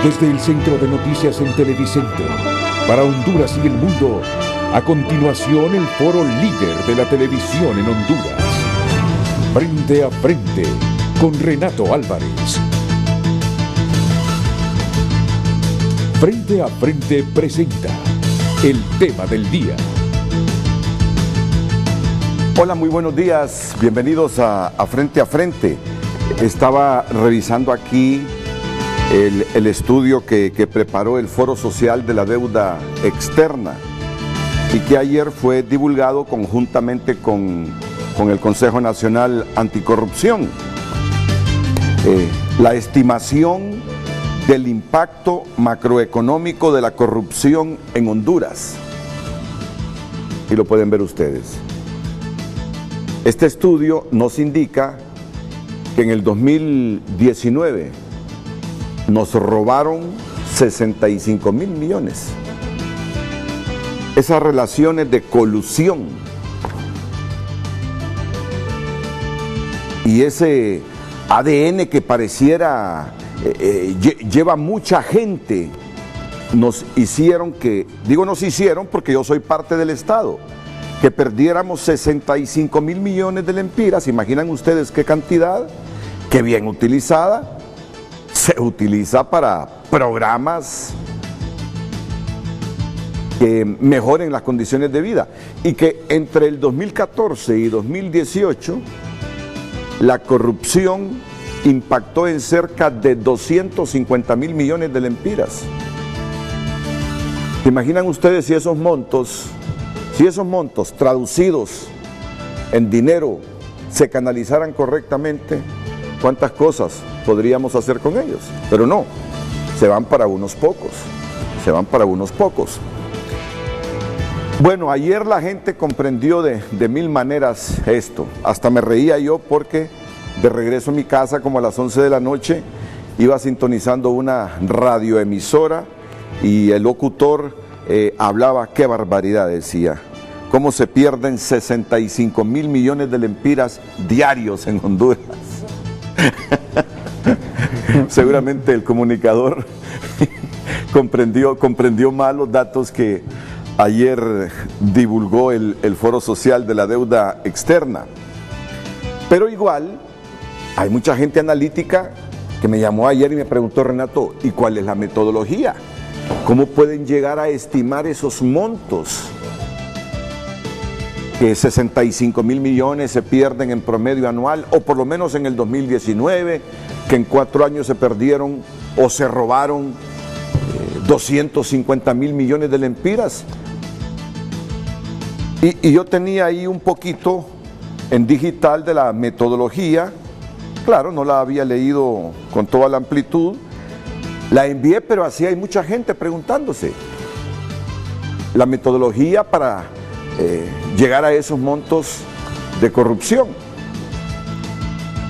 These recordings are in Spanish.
Desde el Centro de Noticias en Televicentro, para Honduras y el mundo, a continuación el foro líder de la televisión en Honduras. Frente a frente, con Renato Álvarez. Frente a frente presenta el tema del día. Hola, muy buenos días, bienvenidos a Frente a Frente. Estaba revisando aquí el estudio que preparó el Foro Social de la Deuda Externa y que ayer fue divulgado conjuntamente con el Consejo Nacional Anticorrupción. La estimación del impacto macroeconómico de la corrupción en Honduras. Y lo pueden ver ustedes. Este estudio nos indica que en el 2019 nos robaron 65 mil millones. Esas relaciones de colusión y ese ADN que pareciera lleva mucha gente, nos hicieron que, digo nos hicieron porque yo soy parte del Estado, que perdiéramos 65 mil millones de lempiras. ¿Imaginan ustedes qué cantidad? Que bien utilizada se utiliza para programas que mejoren las condiciones de vida, y que entre el 2014 y 2018 la corrupción impactó en cerca de 250 mil millones de lempiras. ¿Se imaginan ustedes si esos montos traducidos en dinero se canalizaran correctamente? ¿Cuántas cosas podríamos hacer con ellos? Pero no, se van para unos pocos, Bueno, ayer la gente comprendió de mil maneras esto. Hasta me reía yo porque de regreso a mi casa, como a las 11 de la noche, iba sintonizando una radioemisora y el locutor hablaba, qué barbaridad, decía, cómo se pierden 65 mil millones de lempiras diarios en Honduras. Seguramente el comunicador comprendió mal los datos que ayer divulgó el Foro Social de la Deuda Externa. Pero igual, hay mucha gente analítica que me llamó ayer y me preguntó, Renato, ¿y cuál es la metodología? ¿Cómo pueden llegar a estimar esos montos? Que 65 mil millones se pierden en promedio anual, o por lo menos en el 2019, que en 4 años se perdieron o se robaron 250 mil millones de lempiras. Y yo tenía ahí un poquito en digital de la metodología. Claro, no la había leído con toda la amplitud, la envié, pero así hay mucha gente preguntándose. La metodología para llegar a esos montos de corrupción.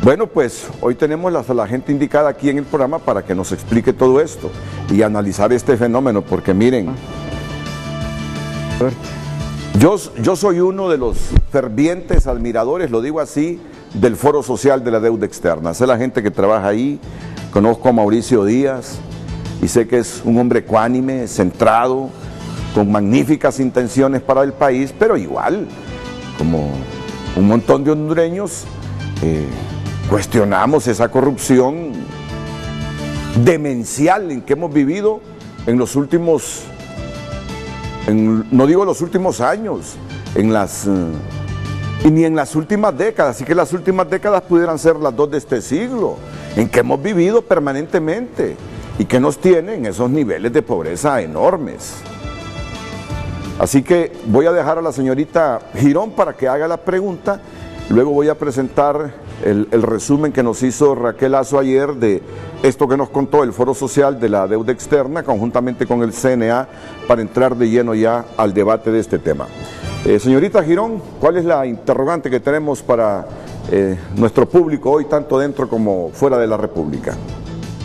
Bueno, pues hoy tenemos la gente indicada aquí en el programa para que nos explique todo esto y analizar este fenómeno, porque miren, yo soy uno de los fervientes admiradores, lo digo así, del Foro Social de la Deuda Externa. Sé la gente que trabaja ahí, conozco a Mauricio Díaz y sé que es un hombre ecuánime, centrado, con magníficas intenciones para el país, pero igual, como un montón de hondureños, cuestionamos esa corrupción demencial en que hemos vivido en los últimos, no digo los últimos años, y ni en las últimas décadas, así que las últimas décadas pudieran ser las 2 de este siglo, en que hemos vivido permanentemente y que nos tienen esos niveles de pobreza enormes. Así que voy a dejar a la señorita Girón para que haga la pregunta, luego voy a presentar el resumen que nos hizo Raquel Lazo ayer de esto que nos contó el Foro Social de la Deuda Externa conjuntamente con el CNA para entrar de lleno ya al debate de este tema. Señorita Girón, ¿cuál es la interrogante que tenemos para nuestro público hoy, tanto dentro como fuera de la República?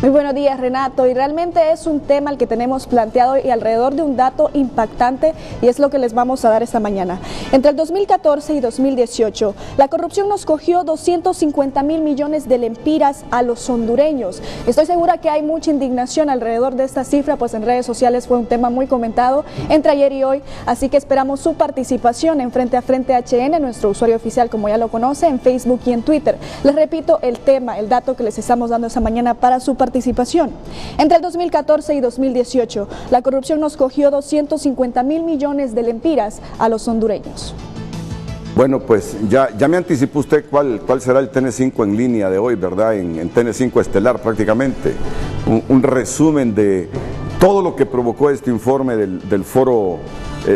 Muy buenos días, Renato, y realmente es un tema el que tenemos planteado y alrededor de un dato impactante, y es lo que les vamos a dar esta mañana. Entre el 2014 y 2018, la corrupción nos cogió 250.000 millones de lempiras a los hondureños. Estoy segura que hay mucha indignación alrededor de esta cifra, pues en redes sociales fue un tema muy comentado entre ayer y hoy, así que esperamos su participación en Frente a Frente HN, nuestro usuario oficial, como ya lo conoce, en Facebook y en Twitter. Les repito el tema, el dato que les estamos dando esta mañana para su participación. Entre el 2014 y 2018, la corrupción nos cogió 250.000 millones de lempiras a los hondureños. Bueno, pues ya me anticipó usted cuál será el TN5 en línea de hoy, ¿verdad? En TN5 Estelar prácticamente. Un resumen de todo lo que provocó este informe del Foro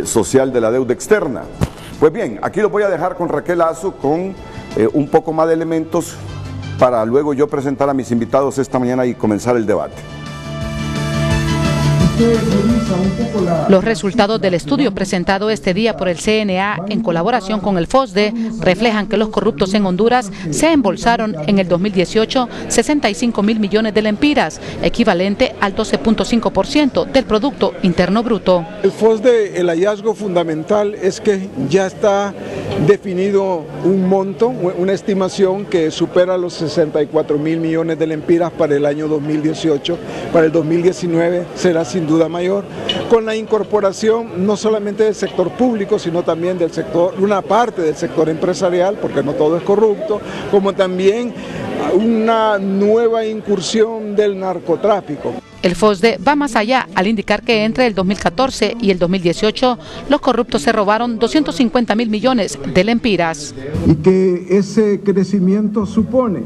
Social de la Deuda Externa. Pues bien, aquí lo voy a dejar con Raquel Azo con un poco más de elementos para luego yo presentar a mis invitados esta mañana y comenzar el debate. Los resultados del estudio presentado este día por el CNA en colaboración con el FOSDE reflejan que los corruptos en Honduras se embolsaron en el 2018 65.000 millones de lempiras, equivalente al 12.5% del Producto Interno Bruto. El FOSDE, el hallazgo fundamental es que ya está definido un monto, una estimación que supera los 64.000 millones de lempiras para el año 2018. Para el 2019 será sin duda mayor, con la incorporación no solamente del sector público, sino también del sector, una parte del sector empresarial, porque no todo es corrupto, como también una nueva incursión del narcotráfico. El FOSDE va más allá al indicar que entre el 2014 y el 2018 los corruptos se robaron 250.000 millones de lempiras. Y que ese crecimiento supone,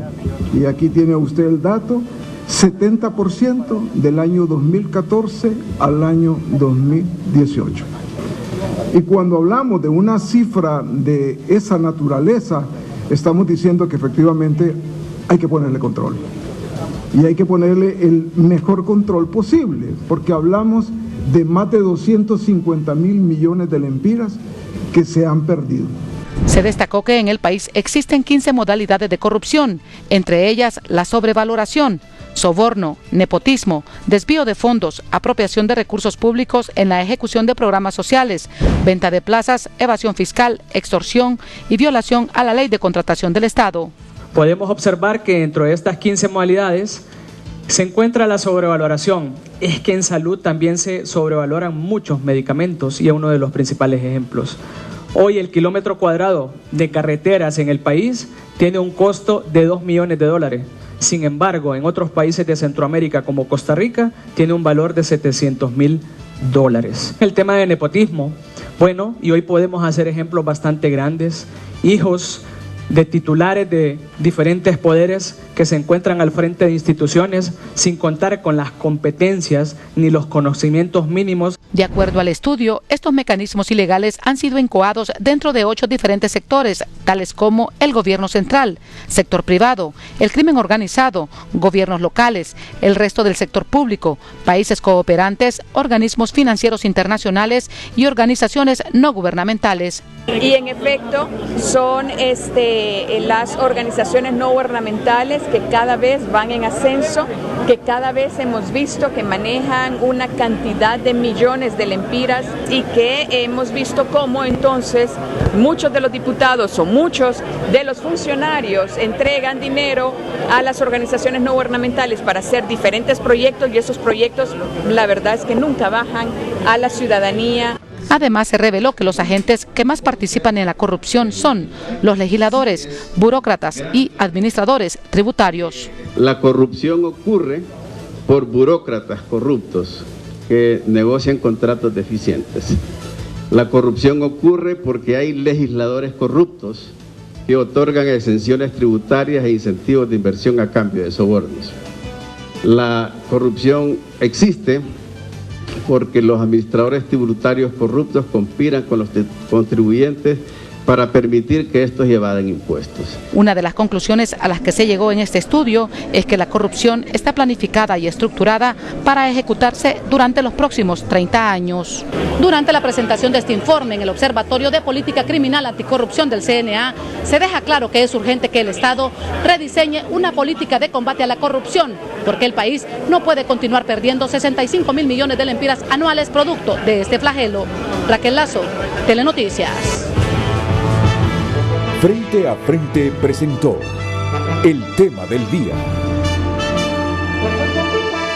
y aquí tiene usted el dato, 70% del año 2014 al año 2018. Y cuando hablamos de una cifra de esa naturaleza, estamos diciendo que efectivamente hay que ponerle control. Y hay que ponerle el mejor control posible, porque hablamos de más de 250.000 millones de lempiras que se han perdido. Se destacó que en el país existen 15 modalidades de corrupción, entre ellas la sobrevaloración, soborno, nepotismo, desvío de fondos, apropiación de recursos públicos en la ejecución de programas sociales, venta de plazas, evasión fiscal, extorsión y violación a la ley de contratación del Estado. Podemos observar que dentro de estas 15 modalidades se encuentra la sobrevaloración. Es que en salud también se sobrevaloran muchos medicamentos y es uno de los principales ejemplos. Hoy el kilómetro cuadrado de carreteras en el país tiene un costo de 2 millones de dólares. Sin embargo, en otros países de Centroamérica como Costa Rica tiene un valor de 700.000 dólares. El tema de nepotismo, bueno, y hoy podemos hacer ejemplos bastante grandes. Hijos de titulares de diferentes poderes que se encuentran al frente de instituciones sin contar con las competencias ni los conocimientos mínimos. De acuerdo al estudio, estos mecanismos ilegales han sido incoados dentro de 8 diferentes sectores, tales como el gobierno central, sector privado, el crimen organizado, gobiernos locales, el resto del sector público, países cooperantes, organismos financieros internacionales y organizaciones no gubernamentales. Y en efecto son las organizaciones no gubernamentales que cada vez van en ascenso, que cada vez hemos visto que manejan una cantidad de millones de lempiras y que hemos visto cómo entonces muchos de los diputados o muchos de los funcionarios entregan dinero a las organizaciones no gubernamentales para hacer diferentes proyectos y esos proyectos la verdad es que nunca bajan a la ciudadanía. Además, se reveló que los agentes que más participan en la corrupción son los legisladores, burócratas y administradores tributarios. La corrupción ocurre por burócratas corruptos que negocian contratos deficientes. La corrupción ocurre porque hay legisladores corruptos que otorgan exenciones tributarias e incentivos de inversión a cambio de sobornos. La corrupción existe porque los administradores tributarios corruptos conspiran con los contribuyentes para permitir que estos evadan impuestos. Una de las conclusiones a las que se llegó en este estudio es que la corrupción está planificada y estructurada para ejecutarse durante los próximos 30 años. Durante la presentación de este informe en el Observatorio de Política Criminal Anticorrupción del CNA, se deja claro que es urgente que el Estado rediseñe una política de combate a la corrupción, porque el país no puede continuar perdiendo 65.000 millones de lempiras anuales producto de este flagelo. Raquel Lazo, Telenoticias. Frente a Frente presentó el tema del día.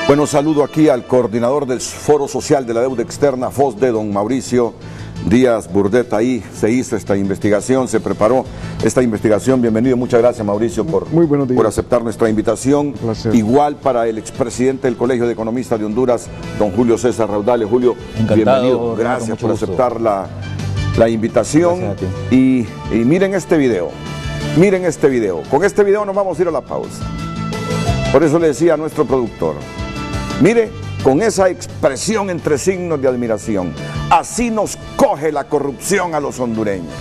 Bueno, saludo aquí al coordinador del Foro Social de la Deuda Externa, FOSDE, don Mauricio Díaz Burdet. Ahí se hizo esta investigación, se preparó esta investigación. Bienvenido, muchas gracias, Mauricio, por aceptar nuestra invitación. Igual para el expresidente del Colegio de Economistas de Honduras, don Julio César Raudales. Julio, encantado, bienvenido, gracias por aceptar la invitación. Y miren este video, con este video nos vamos a ir a la pausa. Por eso le decía a nuestro productor, mire, con esa expresión entre signos de admiración, así nos coge la corrupción a los hondureños.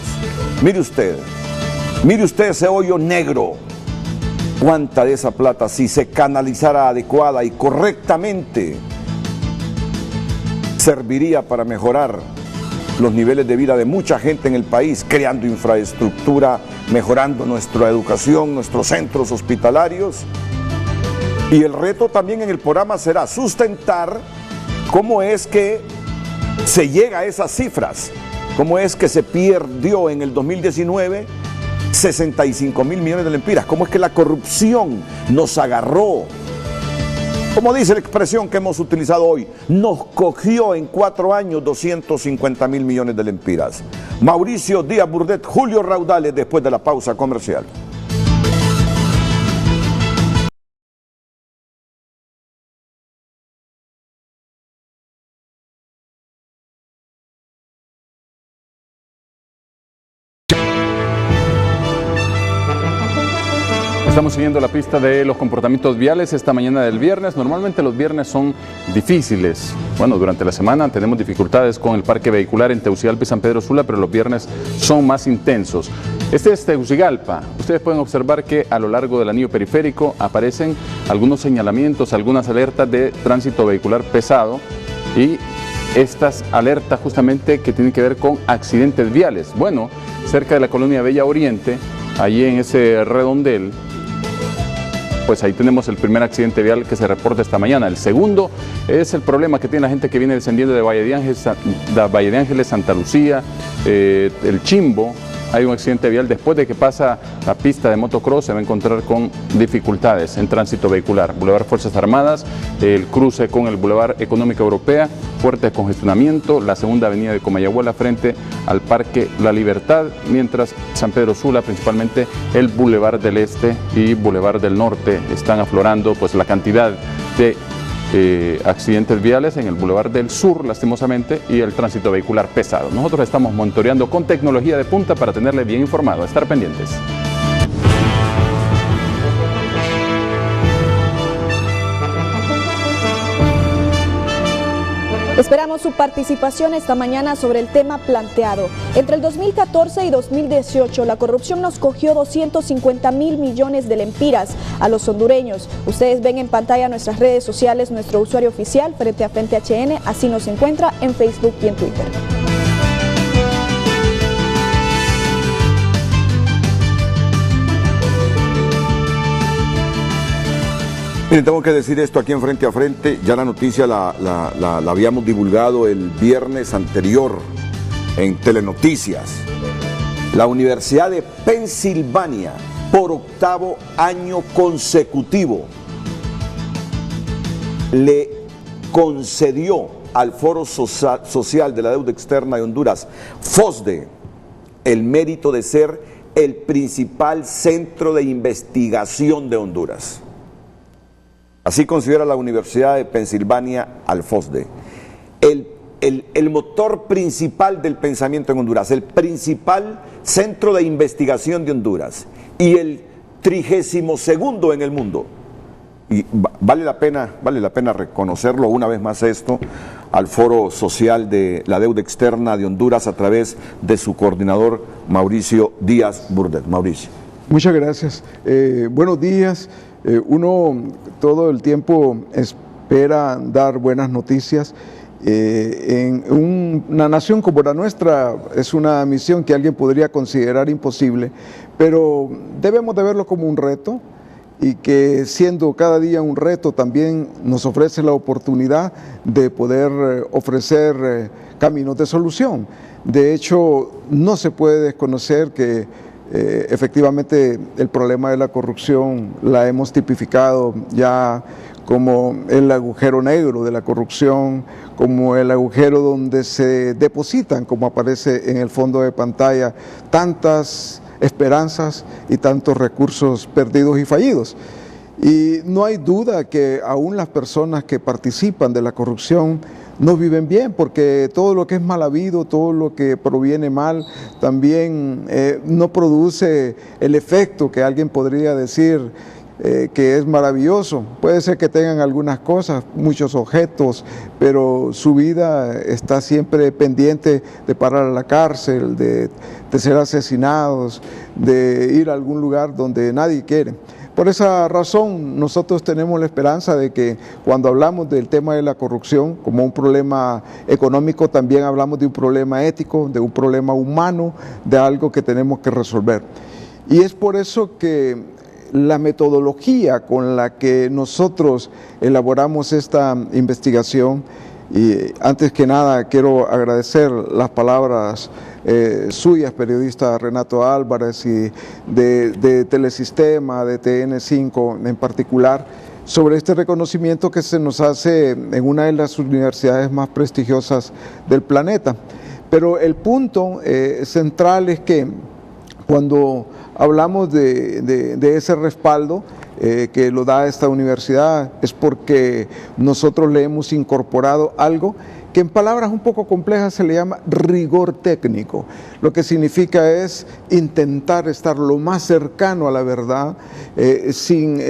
Mire usted ese hoyo negro. Cuánta de esa plata, si se canalizara adecuada y correctamente, serviría para mejorar los niveles de vida de mucha gente en el país, creando infraestructura, mejorando nuestra educación, nuestros centros hospitalarios. Y el reto también en el programa será sustentar cómo es que se llega a esas cifras, cómo es que se perdió en el 2019 65.000 millones de lempiras, cómo es que la corrupción nos agarró. Como dice la expresión que hemos utilizado hoy, nos cogió en 4 años 250.000 millones de lempiras. Mauricio Díaz Burdet, Julio Raudales, después de la pausa comercial. Estamos siguiendo la pista de los comportamientos viales esta mañana del viernes. Normalmente los viernes son difíciles. Bueno, durante la semana tenemos dificultades con el parque vehicular en Tegucigalpa y San Pedro Sula, pero los viernes son más intensos. Este es Tegucigalpa. Ustedes pueden observar que a lo largo del anillo periférico aparecen algunos señalamientos, algunas alertas de tránsito vehicular pesado y estas alertas justamente que tienen que ver con accidentes viales. Bueno, cerca de la colonia Bella Oriente, allí en ese redondel, pues ahí tenemos el primer accidente vial que se reporta esta mañana. El segundo es el problema que tiene la gente que viene descendiendo de Valle de Ángeles, Santa Lucía, el Chimbo. Hay un accidente vial después de que pasa la pista de motocross, se va a encontrar con dificultades en tránsito vehicular. Boulevard Fuerzas Armadas, el cruce con el Boulevard Económica Europea, fuerte congestionamiento, la segunda avenida de Comayagüela frente al Parque La Libertad, mientras San Pedro Sula, principalmente el Boulevard del Este y Boulevard del Norte, están aflorando pues la cantidad de accidentes viales en el Boulevard del Sur, lastimosamente, y el tránsito vehicular pesado. Nosotros estamos monitoreando con tecnología de punta para tenerle bien informado. A estar pendientes. Esperamos su participación esta mañana sobre el tema planteado. Entre el 2014 y 2018, la corrupción nos cogió 250.000 millones de lempiras a los hondureños. Ustedes ven en pantalla nuestras redes sociales, nuestro usuario oficial, Frente a Frente HN, así nos encuentra en Facebook y en Twitter. Miren, tengo que decir esto aquí en Frente a Frente. Ya la noticia la habíamos divulgado el viernes anterior en Telenoticias. La Universidad de Pensilvania, por 8º año consecutivo, le concedió al Foro Social de la Deuda Externa de Honduras, FOSDE, el mérito de ser el principal centro de investigación de Honduras. Así considera la Universidad de Pensilvania al FOSDE. El motor principal del pensamiento en Honduras, el principal centro de investigación de Honduras y el 32º en el mundo. Y vale la pena reconocerlo una vez más esto, al Foro Social de la Deuda Externa de Honduras a través de su coordinador Mauricio Díaz Burdet. Mauricio. Muchas gracias. Buenos días. Uno todo el tiempo espera dar buenas noticias. En una nación como la nuestra es una misión que alguien podría considerar imposible, pero debemos de verlo como un reto, y que siendo cada día un reto también nos ofrece la oportunidad de poder ofrecer caminos de solución. De hecho, no se puede desconocer que efectivamente el problema de la corrupción la hemos tipificado ya como el agujero negro de la corrupción, como el agujero donde se depositan, como aparece en el fondo de pantalla, tantas esperanzas y tantos recursos perdidos y fallidos. Y no hay duda que aún las personas que participan de la corrupción no viven bien, porque todo lo que es mal habido, todo lo que proviene mal, también no produce el efecto que alguien podría decir que es maravilloso. Puede ser que tengan algunas cosas, muchos objetos, pero su vida está siempre pendiente de parar a la cárcel, de ser asesinados, de ir a algún lugar donde nadie quiere. Por esa razón, nosotros tenemos la esperanza de que cuando hablamos del tema de la corrupción como un problema económico, también hablamos de un problema ético, de un problema humano, de algo que tenemos que resolver. Y es por eso que la metodología con la que nosotros elaboramos esta investigación, y antes que nada quiero agradecer las palabras suyas, periodista Renato Álvarez, y de Telesistema, de TN5 en particular, sobre este reconocimiento que se nos hace en una de las universidades más prestigiosas del planeta. Pero el punto central es que cuando hablamos de ese respaldo que lo da esta universidad, es porque nosotros le hemos incorporado algo que en palabras un poco complejas se le llama rigor técnico. Lo que significa es intentar estar lo más cercano a la verdad, sin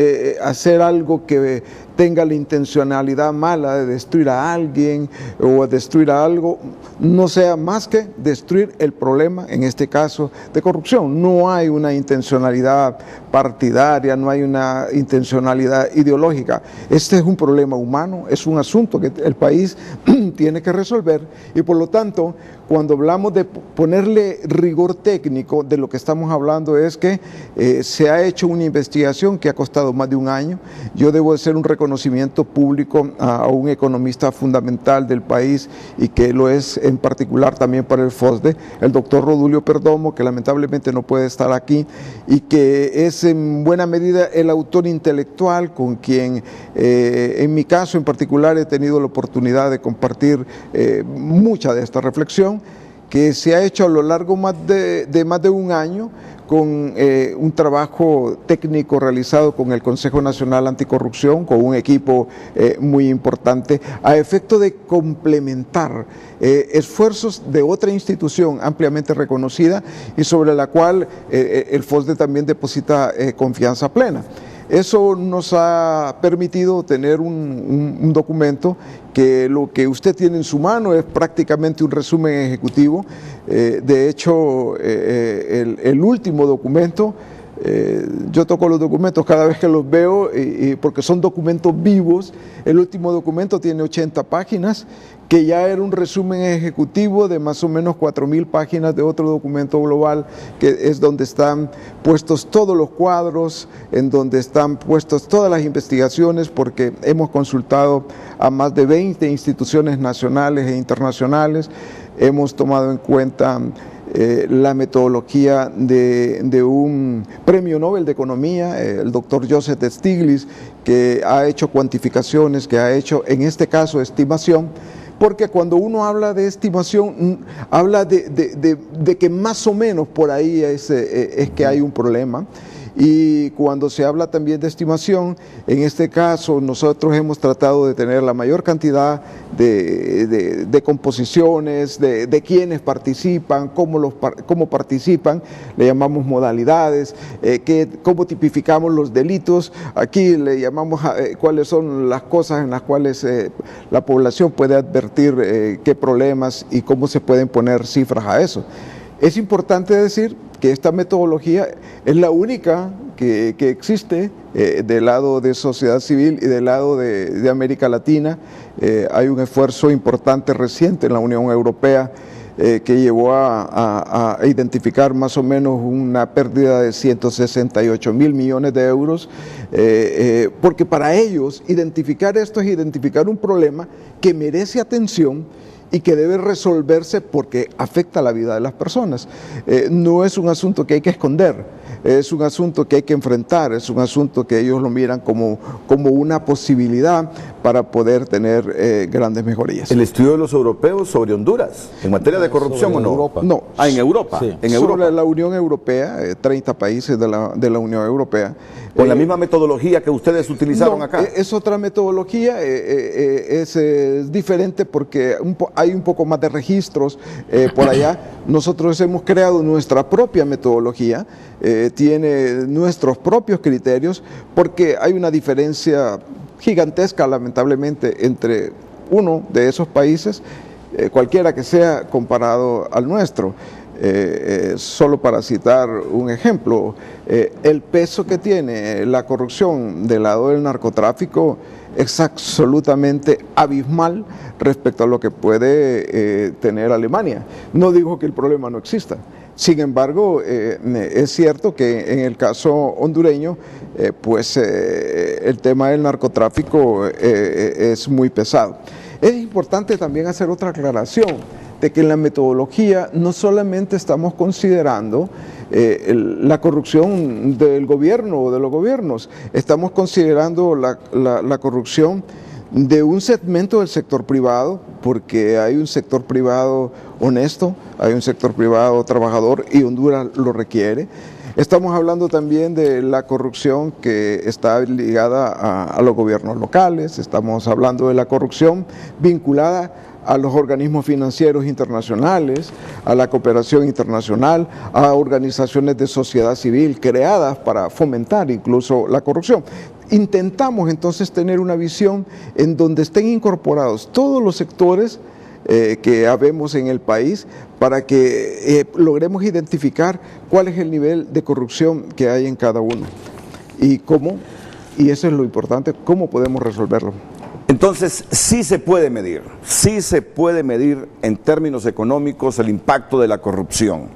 hacer algo que tenga la intencionalidad mala de destruir a alguien o destruir a algo, no sea más que destruir el problema, en este caso de corrupción. No hay una intencionalidad partidaria, no hay una intencionalidad ideológica. Este es un problema humano, es un asunto que el país tiene que resolver, y por lo tanto, cuando hablamos de ponerle rigor técnico, de lo que estamos hablando es que se ha hecho una investigación que ha costado más de un año. Yo debo hacer un reconocimiento público a un economista fundamental del país, y que lo es en particular también para el FOSDE, el doctor Rodulio Perdomo, que lamentablemente no puede estar aquí, y que es en buena medida el autor intelectual con quien en mi caso en particular he tenido la oportunidad de compartir mucha de esta reflexión, que se ha hecho a lo largo de más de un año, con un trabajo técnico realizado con el Consejo Nacional Anticorrupción, con un equipo muy importante, a efecto de complementar esfuerzos de otra institución ampliamente reconocida y sobre la cual el FOSDE también deposita confianza plena. Eso nos ha permitido tener un documento que lo que usted tiene en su mano es prácticamente un resumen ejecutivo. De hecho, el último documento, yo toco los documentos cada vez que los veo, porque son documentos vivos. El último documento tiene 80 páginas, que ya era un resumen ejecutivo de más o menos 4.000 páginas de otro documento global, que es donde están puestos todos los cuadros, en donde están puestas todas las investigaciones, porque hemos consultado a más de 20 instituciones nacionales e internacionales. Hemos tomado en cuenta la metodología de un premio Nobel de Economía, el doctor Joseph Stiglitz, que ha hecho cuantificaciones, que ha hecho en este caso estimación, porque cuando uno habla de estimación, habla de que más o menos por ahí es que hay un problema. Y cuando se habla también de estimación, en este caso nosotros hemos tratado de tener la mayor cantidad de composiciones, de quienes participan, cómo participan, le llamamos modalidades, cómo tipificamos los delitos, aquí le llamamos cuáles son las cosas en las cuales la población puede advertir qué problemas y cómo se pueden poner cifras a eso. Es importante decir que esta metodología es la única que existe del lado de sociedad civil y del lado de América Latina. Hay un esfuerzo importante reciente en la Unión Europea que llevó a identificar más o menos una pérdida de 168 mil millones de euros, porque para ellos identificar esto es identificar un problema que merece atención y que debe resolverse porque afecta la vida de las personas. No es un asunto que hay que esconder, es un asunto que hay que enfrentar, es un asunto que ellos lo miran como una posibilidad para poder tener grandes mejorías. ¿El estudio de los europeos sobre Honduras en materia de corrupción o no? Europa. No. En Europa. Sí. En Europa. Sobre la Unión Europea, 30 países de la Unión Europea. ¿Con la misma metodología que ustedes utilizaron acá? Es otra metodología, es diferente porque hay un poco más de registros por allá. Nosotros hemos creado nuestra propia metodología, tiene nuestros propios criterios, porque hay una diferencia gigantesca, lamentablemente, entre uno de esos países, cualquiera que sea, comparado al nuestro. Solo para citar un ejemplo, el peso que tiene la corrupción del lado del narcotráfico es absolutamente abismal respecto a lo que puede tener Alemania. No digo que el problema no exista. Sin embargo, es cierto que en el caso hondureño, el tema del narcotráfico es muy pesado. Es importante también hacer otra aclaración, de que en la metodología no solamente estamos considerando la corrupción del gobierno o de los gobiernos, estamos considerando la corrupción de un segmento del sector privado, porque hay un sector privado honesto, hay un sector privado trabajador y Honduras lo requiere. Estamos hablando también de la corrupción que está ligada a los gobiernos locales, estamos hablando de la corrupción vinculada a los organismos financieros internacionales, a la cooperación internacional, a organizaciones de sociedad civil creadas para fomentar incluso la corrupción. Intentamos entonces tener una visión en donde estén incorporados todos los sectores que habemos en el país para que logremos identificar cuál es el nivel de corrupción que hay en cada uno y cómo, y eso es lo importante, cómo podemos resolverlo. Entonces, sí se puede medir en términos económicos el impacto de la corrupción.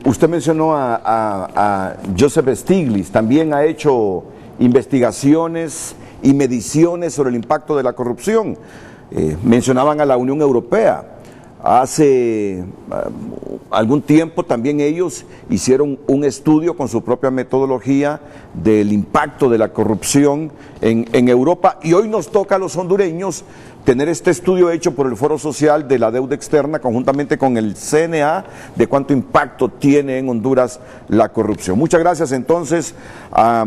Usted mencionó a Joseph Stiglitz, también ha hecho investigaciones y mediciones sobre el impacto de la corrupción. Mencionaban a la Unión Europea. Hace algún tiempo también ellos hicieron un estudio con su propia metodología del impacto de la corrupción en Europa, y hoy nos toca a los hondureños tener este estudio hecho por el Foro Social de la Deuda Externa conjuntamente con el CNA de cuánto impacto tiene en Honduras la corrupción. Muchas gracias entonces a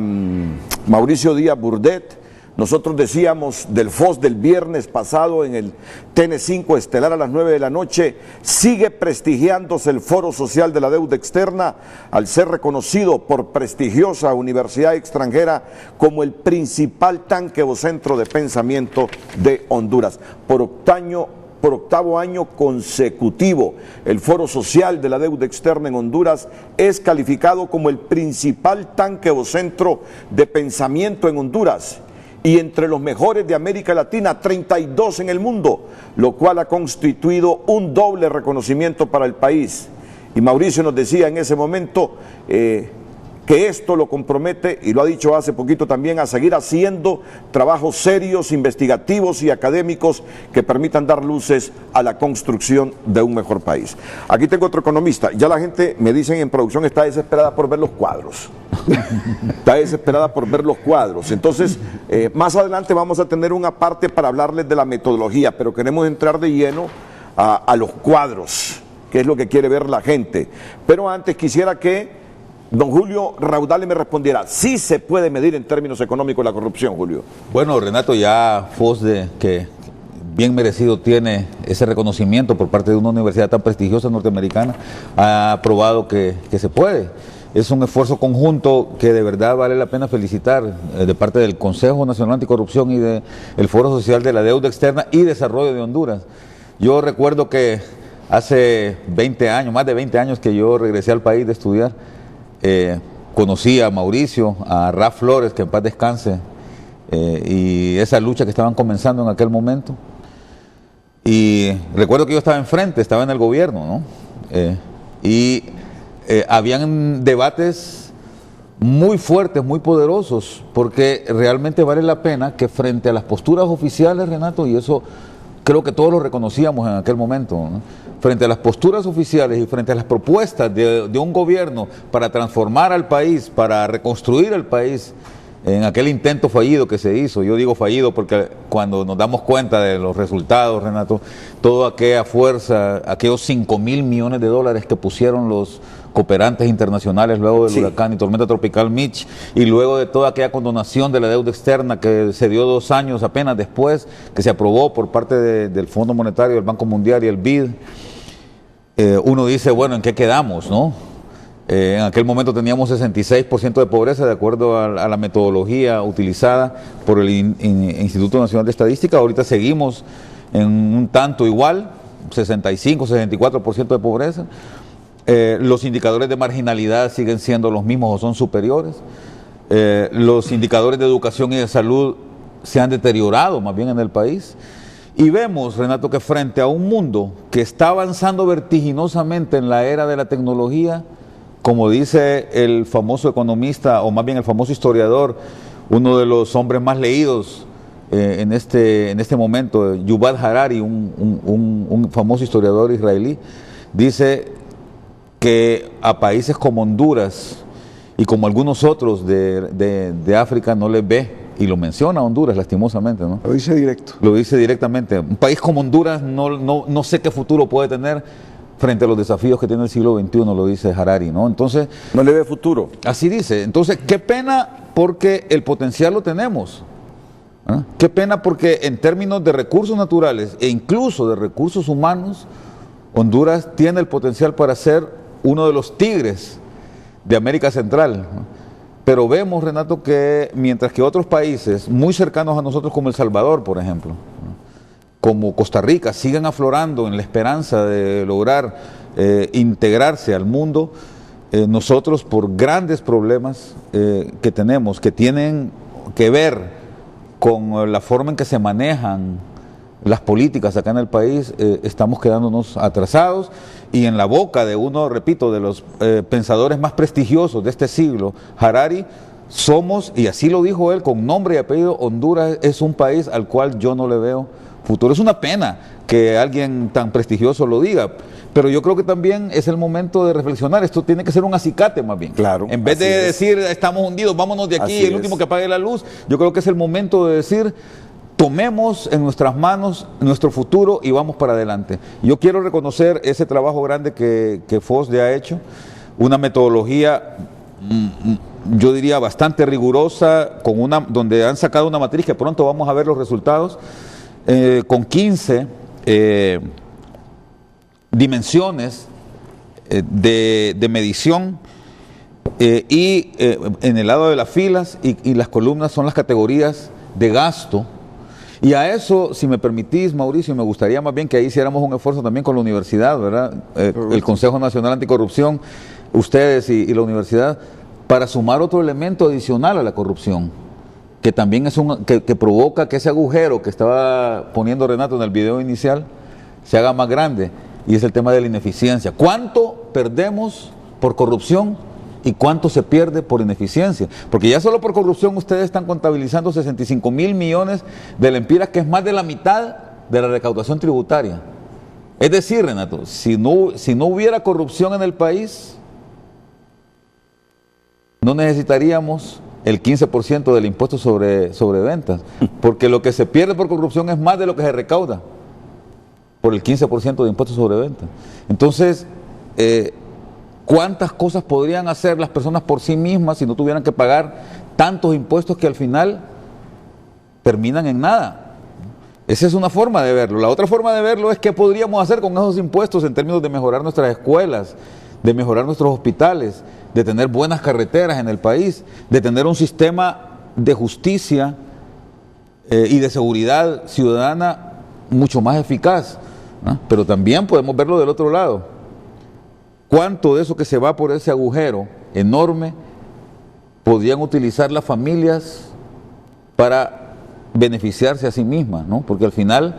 Mauricio Díaz Burdet. Nosotros decíamos del FOS del viernes pasado en el TN5 estelar a las 9 de la noche, sigue prestigiándose el Foro Social de la Deuda Externa al ser reconocido por prestigiosa universidad extranjera como el principal tanque o centro de pensamiento de Honduras. Por octavo año consecutivo, el Foro Social de la Deuda Externa en Honduras es calificado como el principal tanque o centro de pensamiento en Honduras, y entre los mejores de América Latina, 32 en el mundo, lo cual ha constituido un doble reconocimiento para el país. Y Mauricio nos decía en ese momento que esto lo compromete, y lo ha dicho hace poquito también, a seguir haciendo trabajos serios, investigativos y académicos que permitan dar luces a la construcción de un mejor país. Aquí tengo otro economista. Ya la gente, me dicen en producción, está desesperada por ver los cuadros. Está desesperada por ver los cuadros. Entonces, más adelante vamos a tener una parte para hablarles de la metodología, pero queremos entrar de lleno a los cuadros, que es lo que quiere ver la gente. Pero antes quisiera que don Julio Raudales me respondiera, sí se puede medir en términos económicos la corrupción, Julio. Bueno, Renato, ya FOSDE, que bien merecido tiene ese reconocimiento por parte de una universidad tan prestigiosa norteamericana, ha probado que se puede. Es un esfuerzo conjunto que de verdad vale la pena felicitar de parte del Consejo Nacional Anticorrupción y del Foro Social de la Deuda Externa y Desarrollo de Honduras. Yo recuerdo que hace 20 años, más de 20 años que yo regresé al país de estudiar, conocí a Mauricio, a Raf Flores, que en paz descanse, y esa lucha que estaban comenzando en aquel momento. Y recuerdo que yo estaba enfrente, estaba en el gobierno, ¿no? Habían debates muy fuertes, muy poderosos, porque realmente vale la pena que frente a las posturas oficiales, Renato, y eso creo que todos lo reconocíamos en aquel momento, ¿no? Frente a las posturas oficiales y frente a las propuestas de un gobierno para transformar al país, para reconstruir el país, en aquel intento fallido que se hizo. Yo digo fallido porque cuando nos damos cuenta de los resultados, Renato, toda aquella fuerza, aquellos 5.000 millones de dólares que pusieron los cooperantes internacionales luego del huracán y tormenta tropical Mitch, y luego de toda aquella condonación de la deuda externa que se dio 2 años apenas después, que se aprobó por parte del Fondo Monetario, del Banco Mundial y el BID, uno dice, bueno, ¿en qué quedamos, no? En aquel momento teníamos 66% de pobreza de acuerdo a la metodología utilizada por el Instituto Nacional de Estadística. Ahorita seguimos en un tanto igual, 65, 64% de pobreza. Los indicadores de marginalidad siguen siendo los mismos o son superiores. Los indicadores de educación y de salud se han deteriorado más bien en el país. Y vemos, Renato, que frente a un mundo que está avanzando vertiginosamente en la era de la tecnología, como dice el famoso economista, o más bien el famoso historiador, uno de los hombres más leídos en este momento, Yuval Harari, un famoso historiador israelí, dice que a países como Honduras y como algunos otros de África no les ve, y lo menciona Honduras lastimosamente, ¿no? Lo dice directo. Lo dice directamente. Un país como Honduras no sé qué futuro puede tener frente a los desafíos que tiene el siglo XXI, lo dice Harari, ¿no? Entonces, no le ve futuro. Así dice. Entonces, qué pena porque el potencial lo tenemos. ¿Ah? Qué pena porque en términos de recursos naturales e incluso de recursos humanos, Honduras tiene el potencial para ser uno de los tigres de América Central, ¿no? Pero vemos, Renato, que mientras que otros países muy cercanos a nosotros, como El Salvador, por ejemplo, ¿no?, como Costa Rica, siguen aflorando en la esperanza de lograr integrarse al mundo, nosotros por grandes problemas que tenemos, que tienen que ver con la forma en que se manejan las políticas acá en el país, estamos quedándonos atrasados, y en la boca de uno, repito, de los pensadores más prestigiosos de este siglo, Harari, somos, y así lo dijo él con nombre y apellido, Honduras es un país al cual yo no le veo futuro. Es una pena que alguien tan prestigioso lo diga, pero yo creo que también es el momento de reflexionar. Esto tiene que ser un acicate más bien. Claro. En vez de decir estamos hundidos, vámonos de aquí, el último que apague la luz, yo creo que es el momento de decir tomemos en nuestras manos nuestro futuro y vamos para adelante. Yo quiero reconocer ese trabajo grande que FOSDE ha hecho, una metodología yo diría bastante rigurosa, donde han sacado una matriz que pronto vamos a ver los resultados, con 15 dimensiones de medición, y en el lado de las filas y las columnas son las categorías de gasto. Y a eso, si me permitís, Mauricio, me gustaría más bien que ahí hiciéramos un esfuerzo también con la universidad, ¿verdad? El Consejo Nacional Anticorrupción, ustedes y la universidad, para sumar otro elemento adicional a la corrupción, que también es que provoca que ese agujero que estaba poniendo Renato en el video inicial se haga más grande, y es el tema de la ineficiencia. ¿Cuánto perdemos por corrupción y cuánto se pierde por ineficiencia? Porque ya solo por corrupción ustedes están contabilizando 65.000 millones de lempiras, que es más de la mitad de la recaudación tributaria. Es decir, Renato, si no hubiera corrupción en el país, no necesitaríamos el 15% del impuesto sobre ventas, porque lo que se pierde por corrupción es más de lo que se recauda por el 15% de impuesto sobre ventas. Entonces, ¿Cuántas cosas podrían hacer las personas por sí mismas si no tuvieran que pagar tantos impuestos que al final terminan en nada? Esa es una forma de verlo. La otra forma de verlo es qué podríamos hacer con esos impuestos en términos de mejorar nuestras escuelas, de mejorar nuestros hospitales, de tener buenas carreteras en el país, de tener un sistema de justicia y de seguridad ciudadana mucho más eficaz, ¿no? Pero también podemos verlo del otro lado. ¿Cuánto de eso que se va por ese agujero enorme podrían utilizar las familias para beneficiarse a sí mismas, ¿no? Porque al final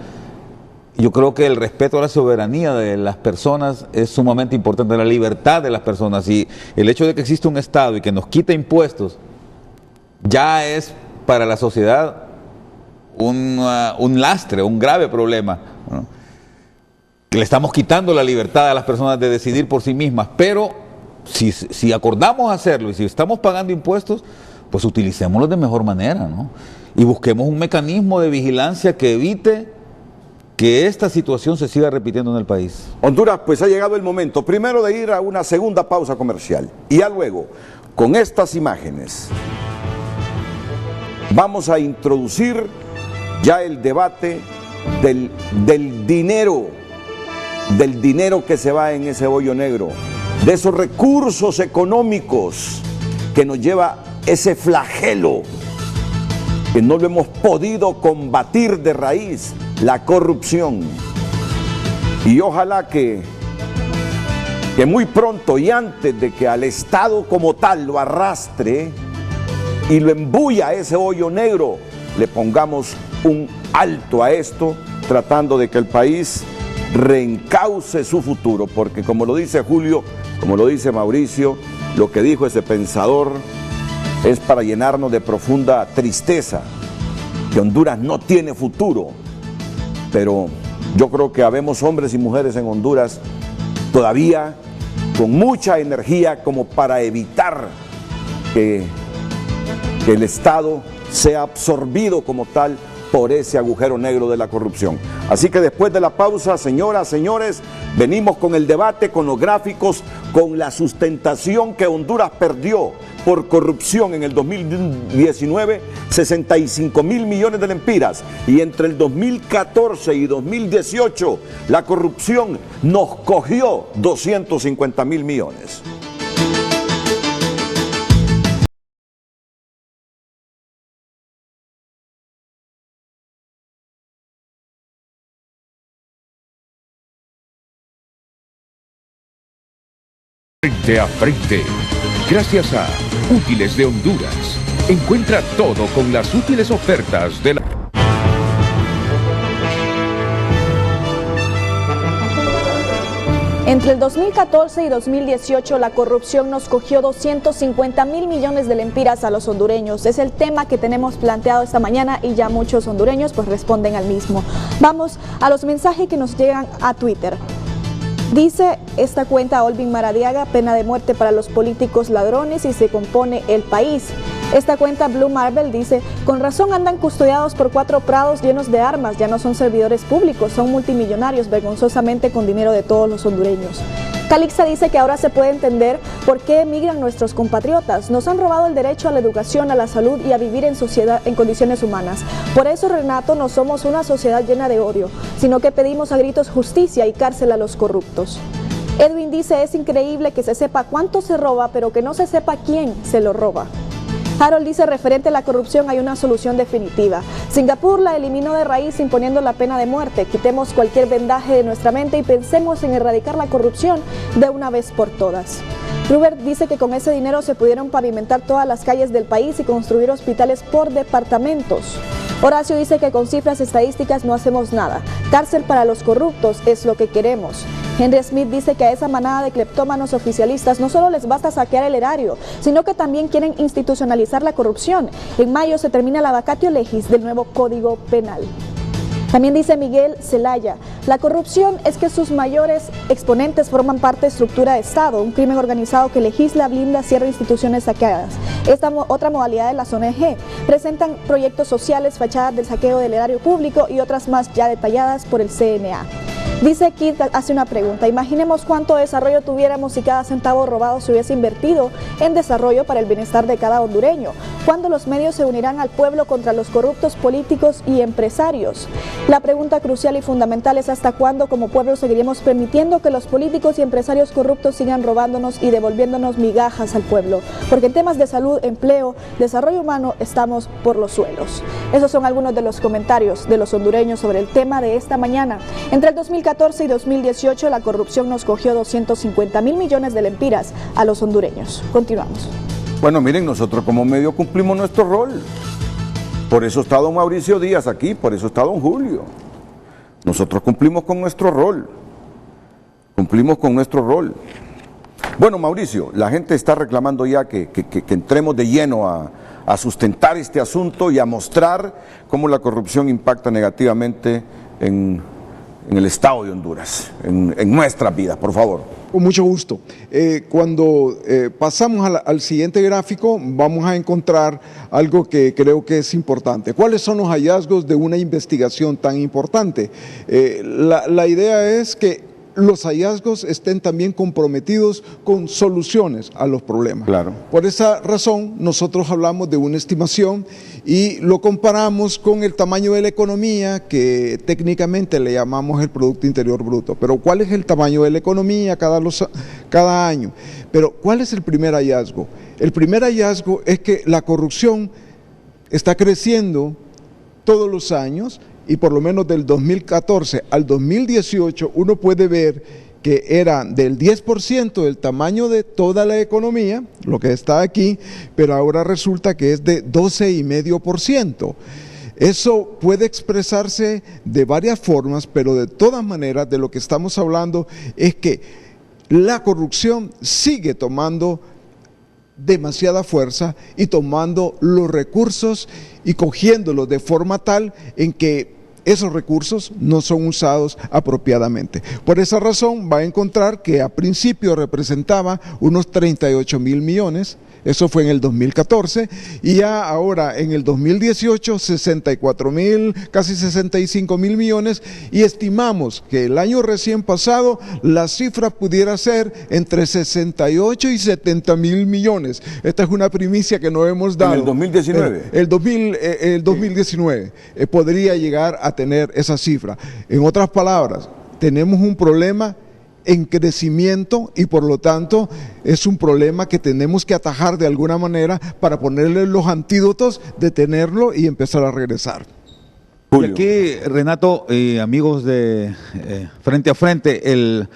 yo creo que el respeto a la soberanía de las personas es sumamente importante, la libertad de las personas, y el hecho de que exista un Estado y que nos quite impuestos ya es para la sociedad un lastre, un grave problema, ¿no? Que le estamos quitando la libertad a las personas de decidir por sí mismas, pero si acordamos hacerlo y si estamos pagando impuestos, pues utilicémoslos de mejor manera, ¿no? Y busquemos un mecanismo de vigilancia que evite que esta situación se siga repitiendo en el país. Honduras, pues ha llegado el momento primero de ir a una segunda pausa comercial y ya luego, con estas imágenes, vamos a introducir ya el debate del dinero que se va en ese hoyo negro, de esos recursos económicos que nos lleva ese flagelo que no lo hemos podido combatir de raíz, la corrupción. Y ojalá que muy pronto y antes de que al Estado como tal lo arrastre y lo embulla a ese hoyo negro, le pongamos un alto a esto, tratando de que el país reencauce su futuro, porque como lo dice Julio, como lo dice Mauricio, lo que dijo ese pensador es para llenarnos de profunda tristeza, que Honduras no tiene futuro. Pero yo creo que habemos hombres y mujeres en Honduras todavía con mucha energía como para evitar que el Estado sea absorbido como tal por ese agujero negro de la corrupción. Así que después de la pausa, señoras, señores, venimos con el debate, con los gráficos, con la sustentación que Honduras perdió por corrupción en el 2019, 65.000 millones de lempiras, y entre el 2014 y 2018 la corrupción nos cogió 250.000 millones. Frente a frente, gracias a Útiles de Honduras. Encuentra todo con las útiles ofertas de la... Entre el 2014 y 2018 la corrupción nos cogió 250.000 millones de lempiras a los hondureños. Es el tema que tenemos planteado esta mañana y ya muchos hondureños pues responden al mismo. Vamos a los mensajes que nos llegan a Twitter. Dice esta cuenta Olvin Maradiaga: pena de muerte para los políticos ladrones y se compone el país. Esta cuenta Blue Marvel dice: con razón andan custodiados por 4 prados llenos de armas, ya no son servidores públicos, son multimillonarios vergonzosamente con dinero de todos los hondureños. Calixa dice que ahora se puede entender por qué emigran nuestros compatriotas. Nos han robado el derecho a la educación, a la salud y a vivir en sociedad en condiciones humanas. Por eso, Renato, no somos una sociedad llena de odio, sino que pedimos a gritos justicia y cárcel a los corruptos. Edwin dice: es increíble que se sepa cuánto se roba, pero que no se sepa quién se lo roba. Harold dice: referente a la corrupción hay una solución definitiva. Singapur la eliminó de raíz imponiendo la pena de muerte. Quitemos cualquier vendaje de nuestra mente y pensemos en erradicar la corrupción de una vez por todas. Rubert dice que con ese dinero se pudieron pavimentar todas las calles del país y construir hospitales por departamentos. Horacio dice que con cifras estadísticas no hacemos nada. Cárcel para los corruptos es lo que queremos. Henry Smith dice que a esa manada de cleptómanos oficialistas no solo les basta saquear el erario, sino que también quieren institucionalizar la corrupción. En mayo se termina la vacatio legis del nuevo Código Penal. También dice Miguel Zelaya: la corrupción es que sus mayores exponentes forman parte de estructura de Estado, un crimen organizado que legisla, blinda, cierra instituciones saqueadas. Esta otra modalidad de las ONG presentan proyectos sociales, fachadas del saqueo del erario público y otras más ya detalladas por el CNA. Dice Kit, hace una pregunta: imaginemos cuánto desarrollo tuviéramos si cada centavo robado se hubiese invertido en desarrollo para el bienestar de cada hondureño. ¿Cuándo los medios se unirán al pueblo contra los corruptos políticos y empresarios? La pregunta crucial y fundamental es: ¿hasta cuándo como pueblo seguiremos permitiendo que los políticos y empresarios corruptos sigan robándonos y devolviéndonos migajas al pueblo? Porque en temas de salud, empleo, desarrollo humano estamos por los suelos. Esos son algunos de los comentarios de los hondureños sobre el tema de esta mañana. Entre el 2014 y 2018 la corrupción nos cogió 250.000 millones de lempiras a los hondureños. Continuamos. Bueno, miren, nosotros como medio cumplimos nuestro rol. Por eso está don Mauricio Díaz aquí, por eso está don Julio. Nosotros cumplimos con nuestro rol. Cumplimos con nuestro rol. Bueno, Mauricio, la gente está reclamando ya que entremos de lleno a sustentar este asunto y a mostrar cómo la corrupción impacta negativamente en el Estado de Honduras, en nuestras vidas, por favor. Con mucho gusto. Cuando pasamos al siguiente gráfico, vamos a encontrar algo que creo que es importante. ¿Cuáles son los hallazgos de una investigación tan importante? La idea es que los hallazgos estén también comprometidos con soluciones a los problemas. Claro. Por esa razón, nosotros hablamos de una estimación y lo comparamos con el tamaño de la economía, que técnicamente le llamamos el Producto Interior Bruto. Pero ¿cuál es el tamaño de la economía cada año? Pero ¿cuál es el primer hallazgo? El primer hallazgo es que la corrupción está creciendo todos los años, y por lo menos del 2014 al 2018 uno puede ver que era del 10% del tamaño de toda la economía, lo que está aquí, pero ahora resulta que es de 12,5%. Eso puede expresarse de varias formas, pero de todas maneras de lo que estamos hablando es que la corrupción sigue tomando demasiada fuerza y tomando los recursos y cogiéndolos de forma tal en que esos recursos no son usados apropiadamente. Por esa razón va a encontrar que a principio representaba unos 38,000 millones, eso fue en el 2014, y ya ahora en el 2018 64,000, casi 65,000 millones, y estimamos que el año recién pasado la cifra pudiera ser entre 68 y 70,000 millones. Esta es una primicia que no hemos dado. ¿En el 2019? El 2019 podría llegar a tener esa cifra. En otras palabras, tenemos un problema en crecimiento y por lo tanto es un problema que tenemos que atajar de alguna manera para ponerle los antídotos, detenerlo y empezar a regresar. Y aquí, Renato, amigos de Frente a Frente, el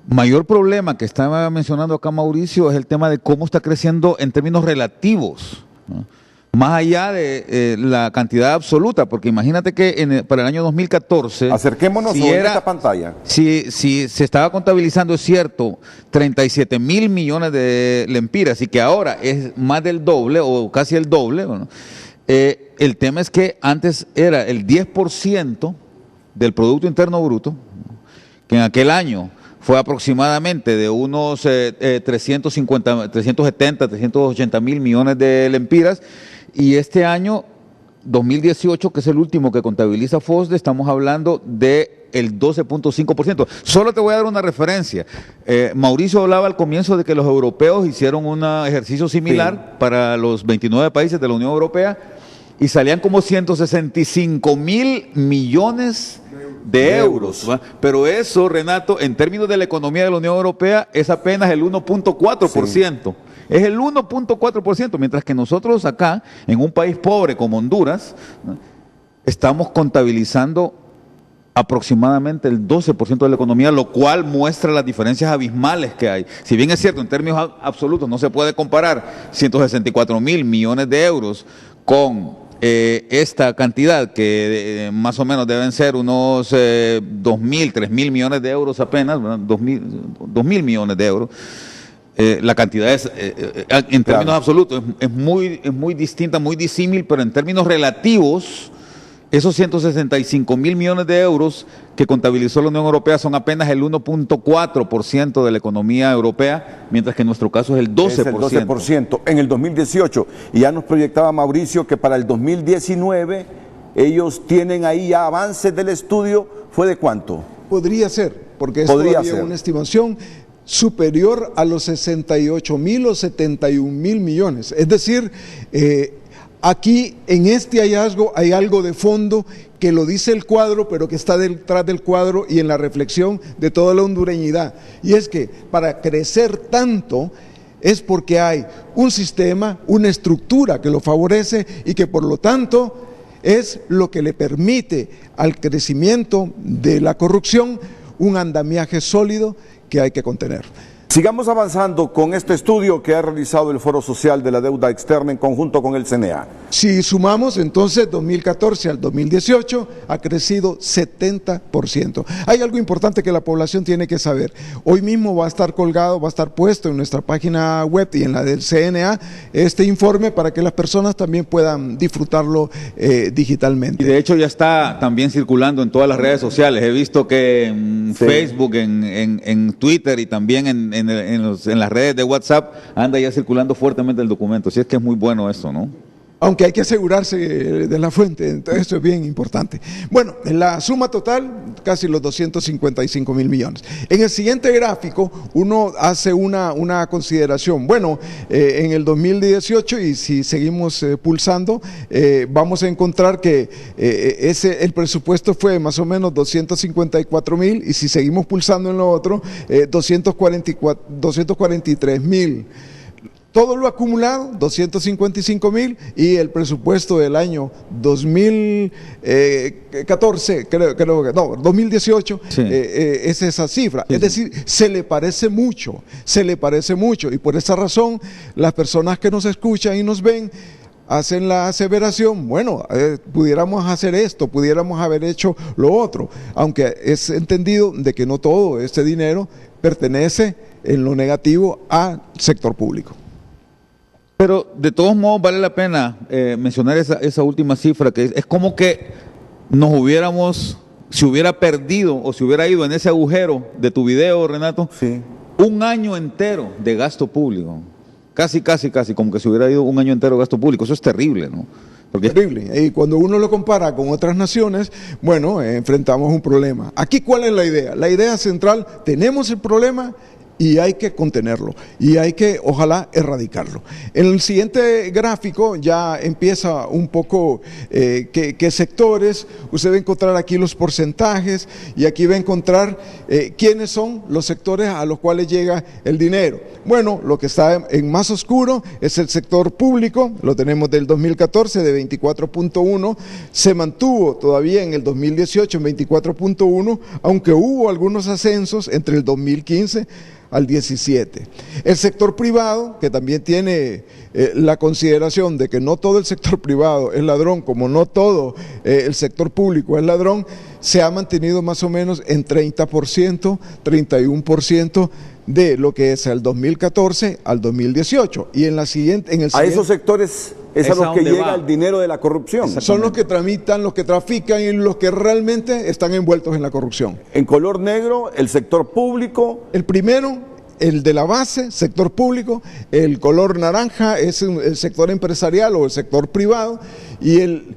mayor problema que estaba mencionando acá Mauricio es el tema de cómo está creciendo en términos relativos, ¿no? Más allá de la cantidad absoluta, porque imagínate que para el año 2014... Acerquémonos a esta pantalla. Si se estaba contabilizando, es cierto, 37,000 millones de lempiras y que ahora es más del doble o casi el doble, ¿no? El tema es que antes era el 10% del Producto Interno Bruto, que en aquel año fue aproximadamente de unos 370, 380 mil millones de lempiras, y este año 2018, que es el último que contabiliza FOSDE, estamos hablando de el 12,5%. Solo te voy a dar una referencia. Mauricio hablaba al comienzo de que los europeos hicieron un ejercicio similar para los 29 países de la Unión Europea y salían como 165,000 millones de euros. Pero eso, Renato, en términos de la economía de la Unión Europea es apenas el 1,4%. Sí. Es el 1,4%, mientras que nosotros acá, en un país pobre como Honduras, ¿no?, estamos contabilizando aproximadamente el 12% de la economía, lo cual muestra las diferencias abismales que hay. Si bien es cierto, en términos absolutos no se puede comparar 164,000 millones de euros con esta cantidad, que más o menos deben ser unos 2,000, 3,000 millones de euros apenas, 2,000 millones de euros. La cantidad es, en términos absolutos, es muy distinta, muy disímil, pero en términos relativos, esos 165,000 millones de euros que contabilizó la Unión Europea son apenas el 1,4% de la economía europea, mientras que en nuestro caso es el 12%. Es el 12% en el 2018. Y ya nos proyectaba Mauricio que para el 2019 ellos tienen ahí ya avances del estudio. ¿Fue de cuánto? podría ser, porque es Podría todavía ser una estimación superior a los 68.000 o 71.000 millones. Es decir, aquí en este hallazgo hay algo de fondo que lo dice el cuadro, pero que está detrás del cuadro y en la reflexión de toda la hondureñidad. Y es que para crecer tanto es porque hay un sistema, una estructura que lo favorece y que por lo tanto es lo que le permite al crecimiento de la corrupción un andamiaje sólido que hay que contener. Sigamos avanzando con este estudio que ha realizado el Foro Social de la Deuda Externa en conjunto con el CNA. Si sumamos entonces 2014 al 2018 ha crecido 70%. Hay algo importante que la población tiene que saber. Hoy mismo va a estar colgado, va a estar puesto en nuestra página web y en la del CNA este informe para que las personas también puedan disfrutarlo digitalmente. Y de hecho ya está también circulando en todas las redes sociales. He visto que en Facebook, en Twitter y también en las redes de WhatsApp anda ya circulando fuertemente el documento. Así es que es muy bueno eso, ¿no? Aunque hay que asegurarse de la fuente, entonces esto es bien importante. Bueno, en la suma total, casi los 255.000 millones. En el siguiente gráfico, uno hace una consideración. Bueno, en el 2018, y si seguimos pulsando, vamos a encontrar que el presupuesto fue más o menos 254.000, y si seguimos pulsando en lo otro, 243.000. Todo lo acumulado, 255.000, y el presupuesto del año 2014, 2018, sí. Es esa cifra. Sí, es decir, se le parece mucho, y por esa razón las personas que nos escuchan y nos ven hacen la aseveración, bueno, pudiéramos hacer esto, pudiéramos haber hecho lo otro, aunque es entendido de que no todo este dinero pertenece en lo negativo al sector público. Pero de todos modos vale la pena mencionar esa última cifra, que es como que nos hubiéramos, si hubiera perdido o si hubiera ido en ese agujero de tu video, Renato, sí, un año entero de gasto público. Casi, como que se hubiera ido un año entero de gasto público. Eso es terrible, ¿no? Porque terrible. Y cuando uno lo compara con otras naciones, bueno, enfrentamos un problema. Aquí, ¿cuál es la idea? La idea central, tenemos el problema y hay que contenerlo, y hay que, ojalá, erradicarlo. En el siguiente gráfico ya empieza un poco qué sectores. Usted va a encontrar aquí los porcentajes, y aquí va a encontrar quiénes son los sectores a los cuales llega el dinero. Bueno, lo que está en más oscuro es el sector público, lo tenemos del 2014 de 24.1, se mantuvo todavía en el 2018 en 24.1, aunque hubo algunos ascensos entre el 2015 al 17. El sector privado, que también tiene la consideración de que no todo el sector privado es ladrón, como no todo el sector público es ladrón, se ha mantenido más o menos en 30%, 31% de lo que es el 2014 al 2018. Y en el siguiente... A esos sectores es a los que llega el dinero de la corrupción. Son los que tramitan, los que trafican y los que realmente están envueltos en la corrupción. En color negro, el sector público. El primero, el de la base, sector público. El color naranja es el sector empresarial o el sector privado. Y el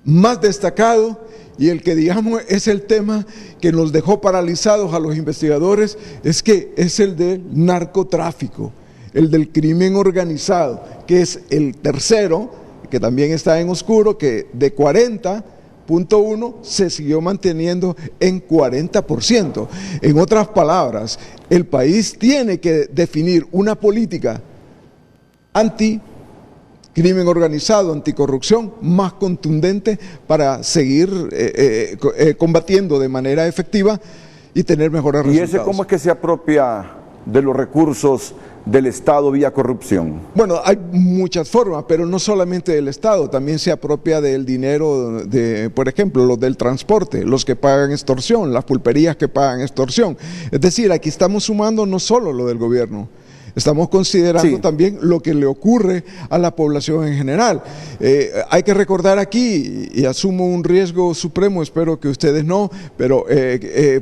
más destacado, y el que digamos es el tema que nos dejó paralizados a los investigadores, es que es el del narcotráfico, el del crimen organizado, que es el tercero, que también está en oscuro, que de 40.1 se siguió manteniendo en 40%. En otras palabras, el país tiene que definir una política anti-crimen organizado, anticorrupción, más contundente para seguir combatiendo de manera efectiva y tener mejores resultados. ¿Y ese cómo es que se apropia de los recursos del Estado vía corrupción? Bueno, hay muchas formas, pero no solamente del Estado, también se apropia del dinero de, por ejemplo, los del transporte, los que pagan extorsión, las pulperías que pagan extorsión. Es decir, aquí estamos sumando no solo lo del gobierno, estamos considerando también lo que le ocurre a la población en general. Hay que recordar aquí, y asumo un riesgo supremo, espero que ustedes no, pero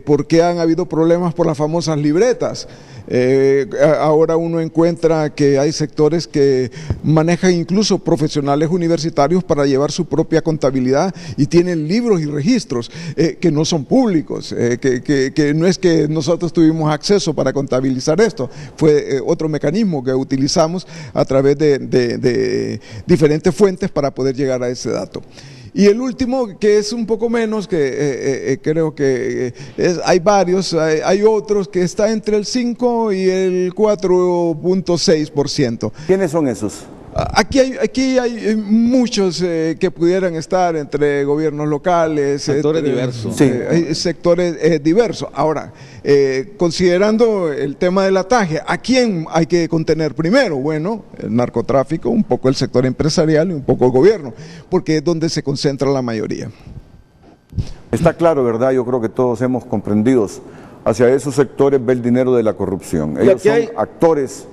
porque han habido problemas por las famosas libretas. Ahora uno encuentra que hay sectores que manejan incluso profesionales universitarios para llevar su propia contabilidad y tienen libros y registros que no son públicos, que no es que nosotros tuvimos acceso para contabilizar esto, fue otro mecanismo que utilizamos a través de diferentes fuentes para poder llegar a ese dato. Y el último, que es un poco menos, que creo que hay varios, hay otros que está entre el 5 y el 4.6%. ¿Quiénes son esos? Aquí hay muchos que pudieran estar entre gobiernos locales. Sectores diversos. Sí, hay sectores diversos. Ahora, considerando el tema del ataque, ¿a quién hay que contener primero? Bueno, el narcotráfico, un poco el sector empresarial y un poco el gobierno, porque es donde se concentra la mayoría. Está claro, ¿verdad? Yo creo que todos hemos comprendido. Hacia esos sectores va el dinero de la corrupción. Ellos son actores.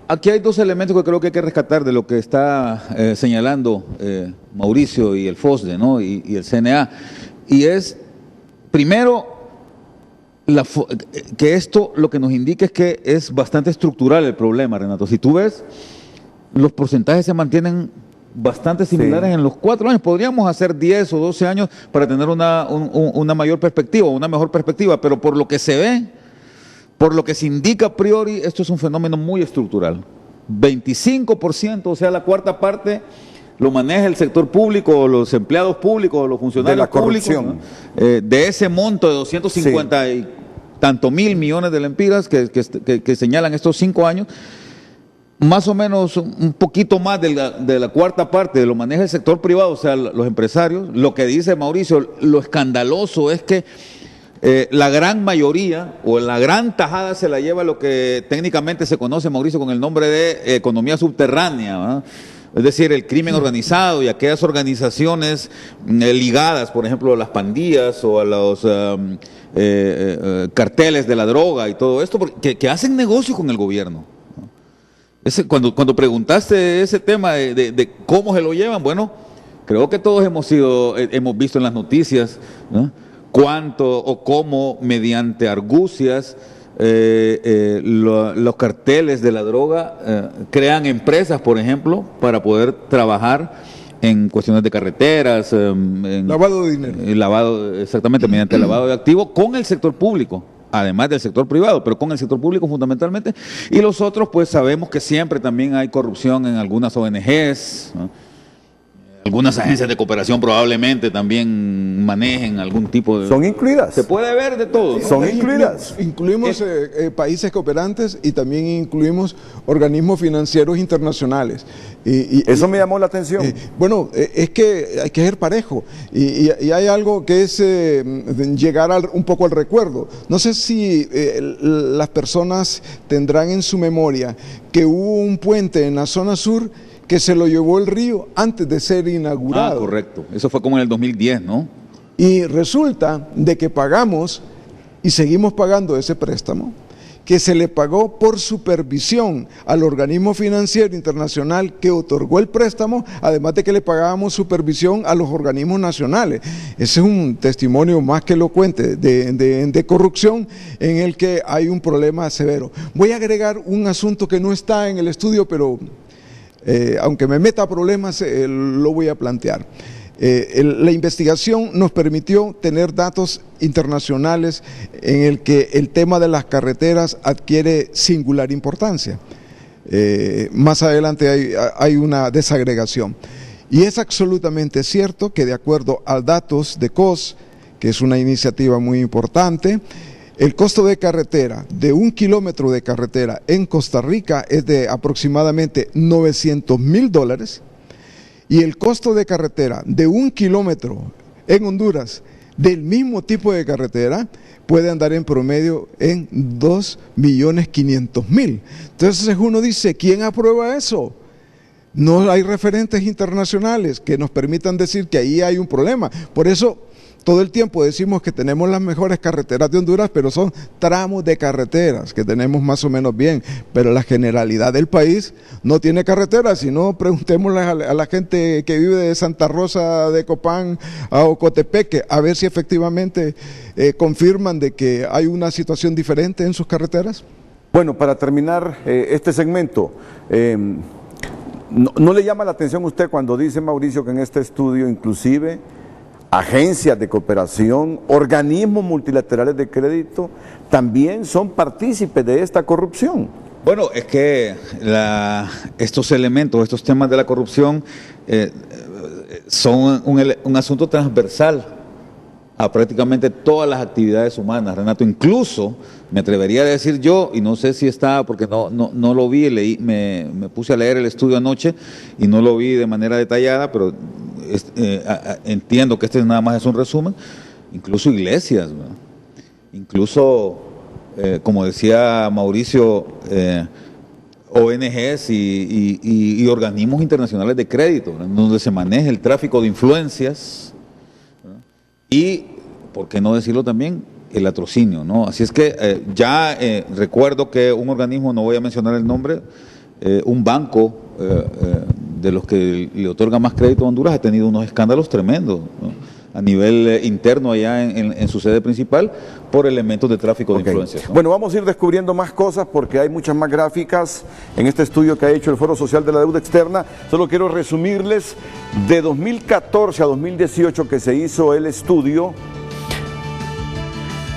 Aquí hay dos elementos que creo que hay que rescatar de lo que está señalando Mauricio y el FOSDE, ¿no? y el CNA. Y es, primero, que esto lo que nos indica es que es bastante estructural el problema, Renato. Si tú ves, los porcentajes se mantienen bastante similares en los 4 años. Podríamos hacer 10 o 12 años para tener una mayor perspectiva, una mejor perspectiva, pero por lo que se ve, por lo que se indica a priori, esto es un fenómeno muy estructural. 25%, o sea, la cuarta parte, lo maneja el sector público, o los empleados públicos, o los funcionarios públicos, ¿no? De ese monto de 250 y tanto mil millones de lempiras que señalan estos 5 años, más o menos un poquito más de la cuarta parte lo maneja el sector privado, o sea, los empresarios. Lo que dice Mauricio, lo escandaloso es que la gran mayoría o la gran tajada se la lleva lo que técnicamente se conoce, Mauricio, con el nombre de economía subterránea, ¿verdad? Es decir, el crimen organizado y aquellas organizaciones ligadas, por ejemplo, a las pandillas o a los carteles de la droga y todo esto, que hacen negocio con el gobierno. Cuando preguntaste ese tema de cómo se lo llevan, bueno, creo que todos hemos visto en las noticias, ¿no?, cuánto o cómo mediante argucias los carteles de la droga crean empresas, por ejemplo, para poder trabajar en cuestiones de carreteras, lavado de dinero. Exactamente, mediante el lavado de activos con el sector público, además del sector privado, pero con el sector público fundamentalmente. Y los otros, pues sabemos que siempre también hay corrupción en algunas ONGs, ¿no? Algunas agencias de cooperación probablemente también manejen algún tipo de... Son incluidas. Se puede ver de todo, ¿no? Son incluidas. Incluimos países cooperantes y también incluimos organismos financieros internacionales. Eso me llamó la atención. Bueno, es que hay que ser parejo. Y hay algo que es llegar un poco al recuerdo. No sé si las personas tendrán en su memoria que hubo un puente en la zona sur que se lo llevó el río antes de ser inaugurado. Ah, correcto. Eso fue como en el 2010, ¿no? Y resulta de que pagamos y seguimos pagando ese préstamo, que se le pagó por supervisión al organismo financiero internacional que otorgó el préstamo, además de que le pagábamos supervisión a los organismos nacionales. Ese es un testimonio más que elocuente de corrupción en el que hay un problema severo. Voy a agregar un asunto que no está en el estudio, pero aunque me meta problemas, lo voy a plantear. La investigación nos permitió tener datos internacionales en el que el tema de las carreteras adquiere singular importancia. Más adelante hay una desagregación. Y es absolutamente cierto que de acuerdo a datos de COS, que es una iniciativa muy importante, el costo de carretera, de 1 kilómetro de carretera en Costa Rica es de aproximadamente $900,000 y el costo de carretera de 1 kilómetro en Honduras del mismo tipo de carretera puede andar en promedio en 2.500.000. Entonces uno dice, ¿quién aprueba eso? No hay referentes internacionales que nos permitan decir que ahí hay un problema. Por eso todo el tiempo decimos que tenemos las mejores carreteras de Honduras, pero son tramos de carreteras que tenemos más o menos bien, pero la generalidad del país no tiene carreteras. Si no, preguntémosle a la gente que vive de Santa Rosa de Copán a Ocotepeque, a ver si efectivamente confirman de que hay una situación diferente en sus carreteras. Bueno, para terminar este segmento, ¿no le llama la atención a usted cuando dice, Mauricio, que en este estudio inclusive agencias de cooperación, organismos multilaterales de crédito, también son partícipes de esta corrupción? Bueno, es que estos elementos, estos temas de la corrupción son un asunto transversal a prácticamente todas las actividades humanas, Renato. Incluso me atrevería a decir yo, y no sé si está, porque no lo vi, me puse a leer el estudio anoche y no lo vi de manera detallada, pero entiendo que este nada más es un resumen. Incluso iglesias, ¿verdad? Incluso, como decía Mauricio, ONGs y organismos internacionales de crédito, ¿verdad?, donde se maneja el tráfico de influencias, ¿verdad?, y, por qué no decirlo también, el latrocinio, ¿no? Así es que recuerdo que un organismo, no voy a mencionar el nombre, un banco de los que le otorga más crédito a Honduras, ha tenido unos escándalos tremendos, ¿no?, a nivel interno allá en su sede principal, por elementos de tráfico de influencias, ¿no? Bueno, vamos a ir descubriendo más cosas porque hay muchas más gráficas en este estudio que ha hecho el Foro Social de la Deuda Externa. Solo quiero resumirles, de 2014 a 2018 que se hizo el estudio,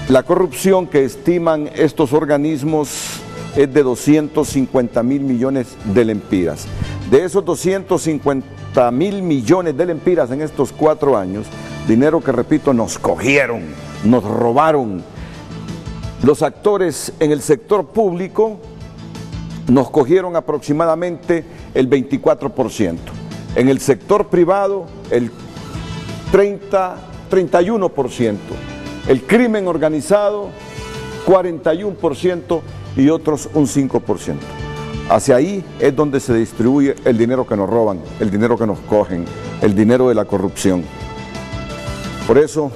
la corrupción que estiman estos organismos es de 250 mil millones de lempiras. De esos 250 mil millones de lempiras en estos 4 años, dinero que, repito, nos cogieron, nos robaron. Los actores en el sector público nos cogieron aproximadamente el 24%. En el sector privado, el 31%. El crimen organizado, 41%, y otros un 5%. Hacia ahí es donde se distribuye el dinero que nos roban, el dinero que nos cogen, el dinero de la corrupción. Por eso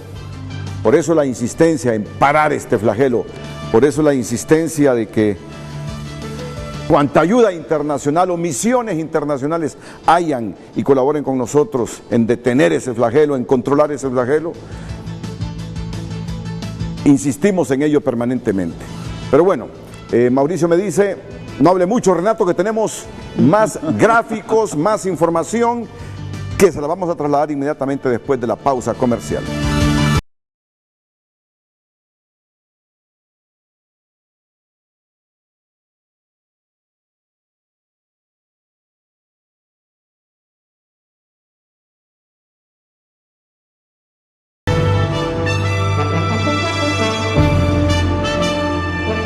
la insistencia en parar este flagelo, por eso la insistencia de que cuanta ayuda internacional o misiones internacionales hayan y colaboren con nosotros en detener ese flagelo, en controlar ese flagelo, insistimos en ello permanentemente. Pero bueno, Mauricio me dice, no hable mucho, Renato, que tenemos más gráficos, más información, que se la vamos a trasladar inmediatamente después de la pausa comercial.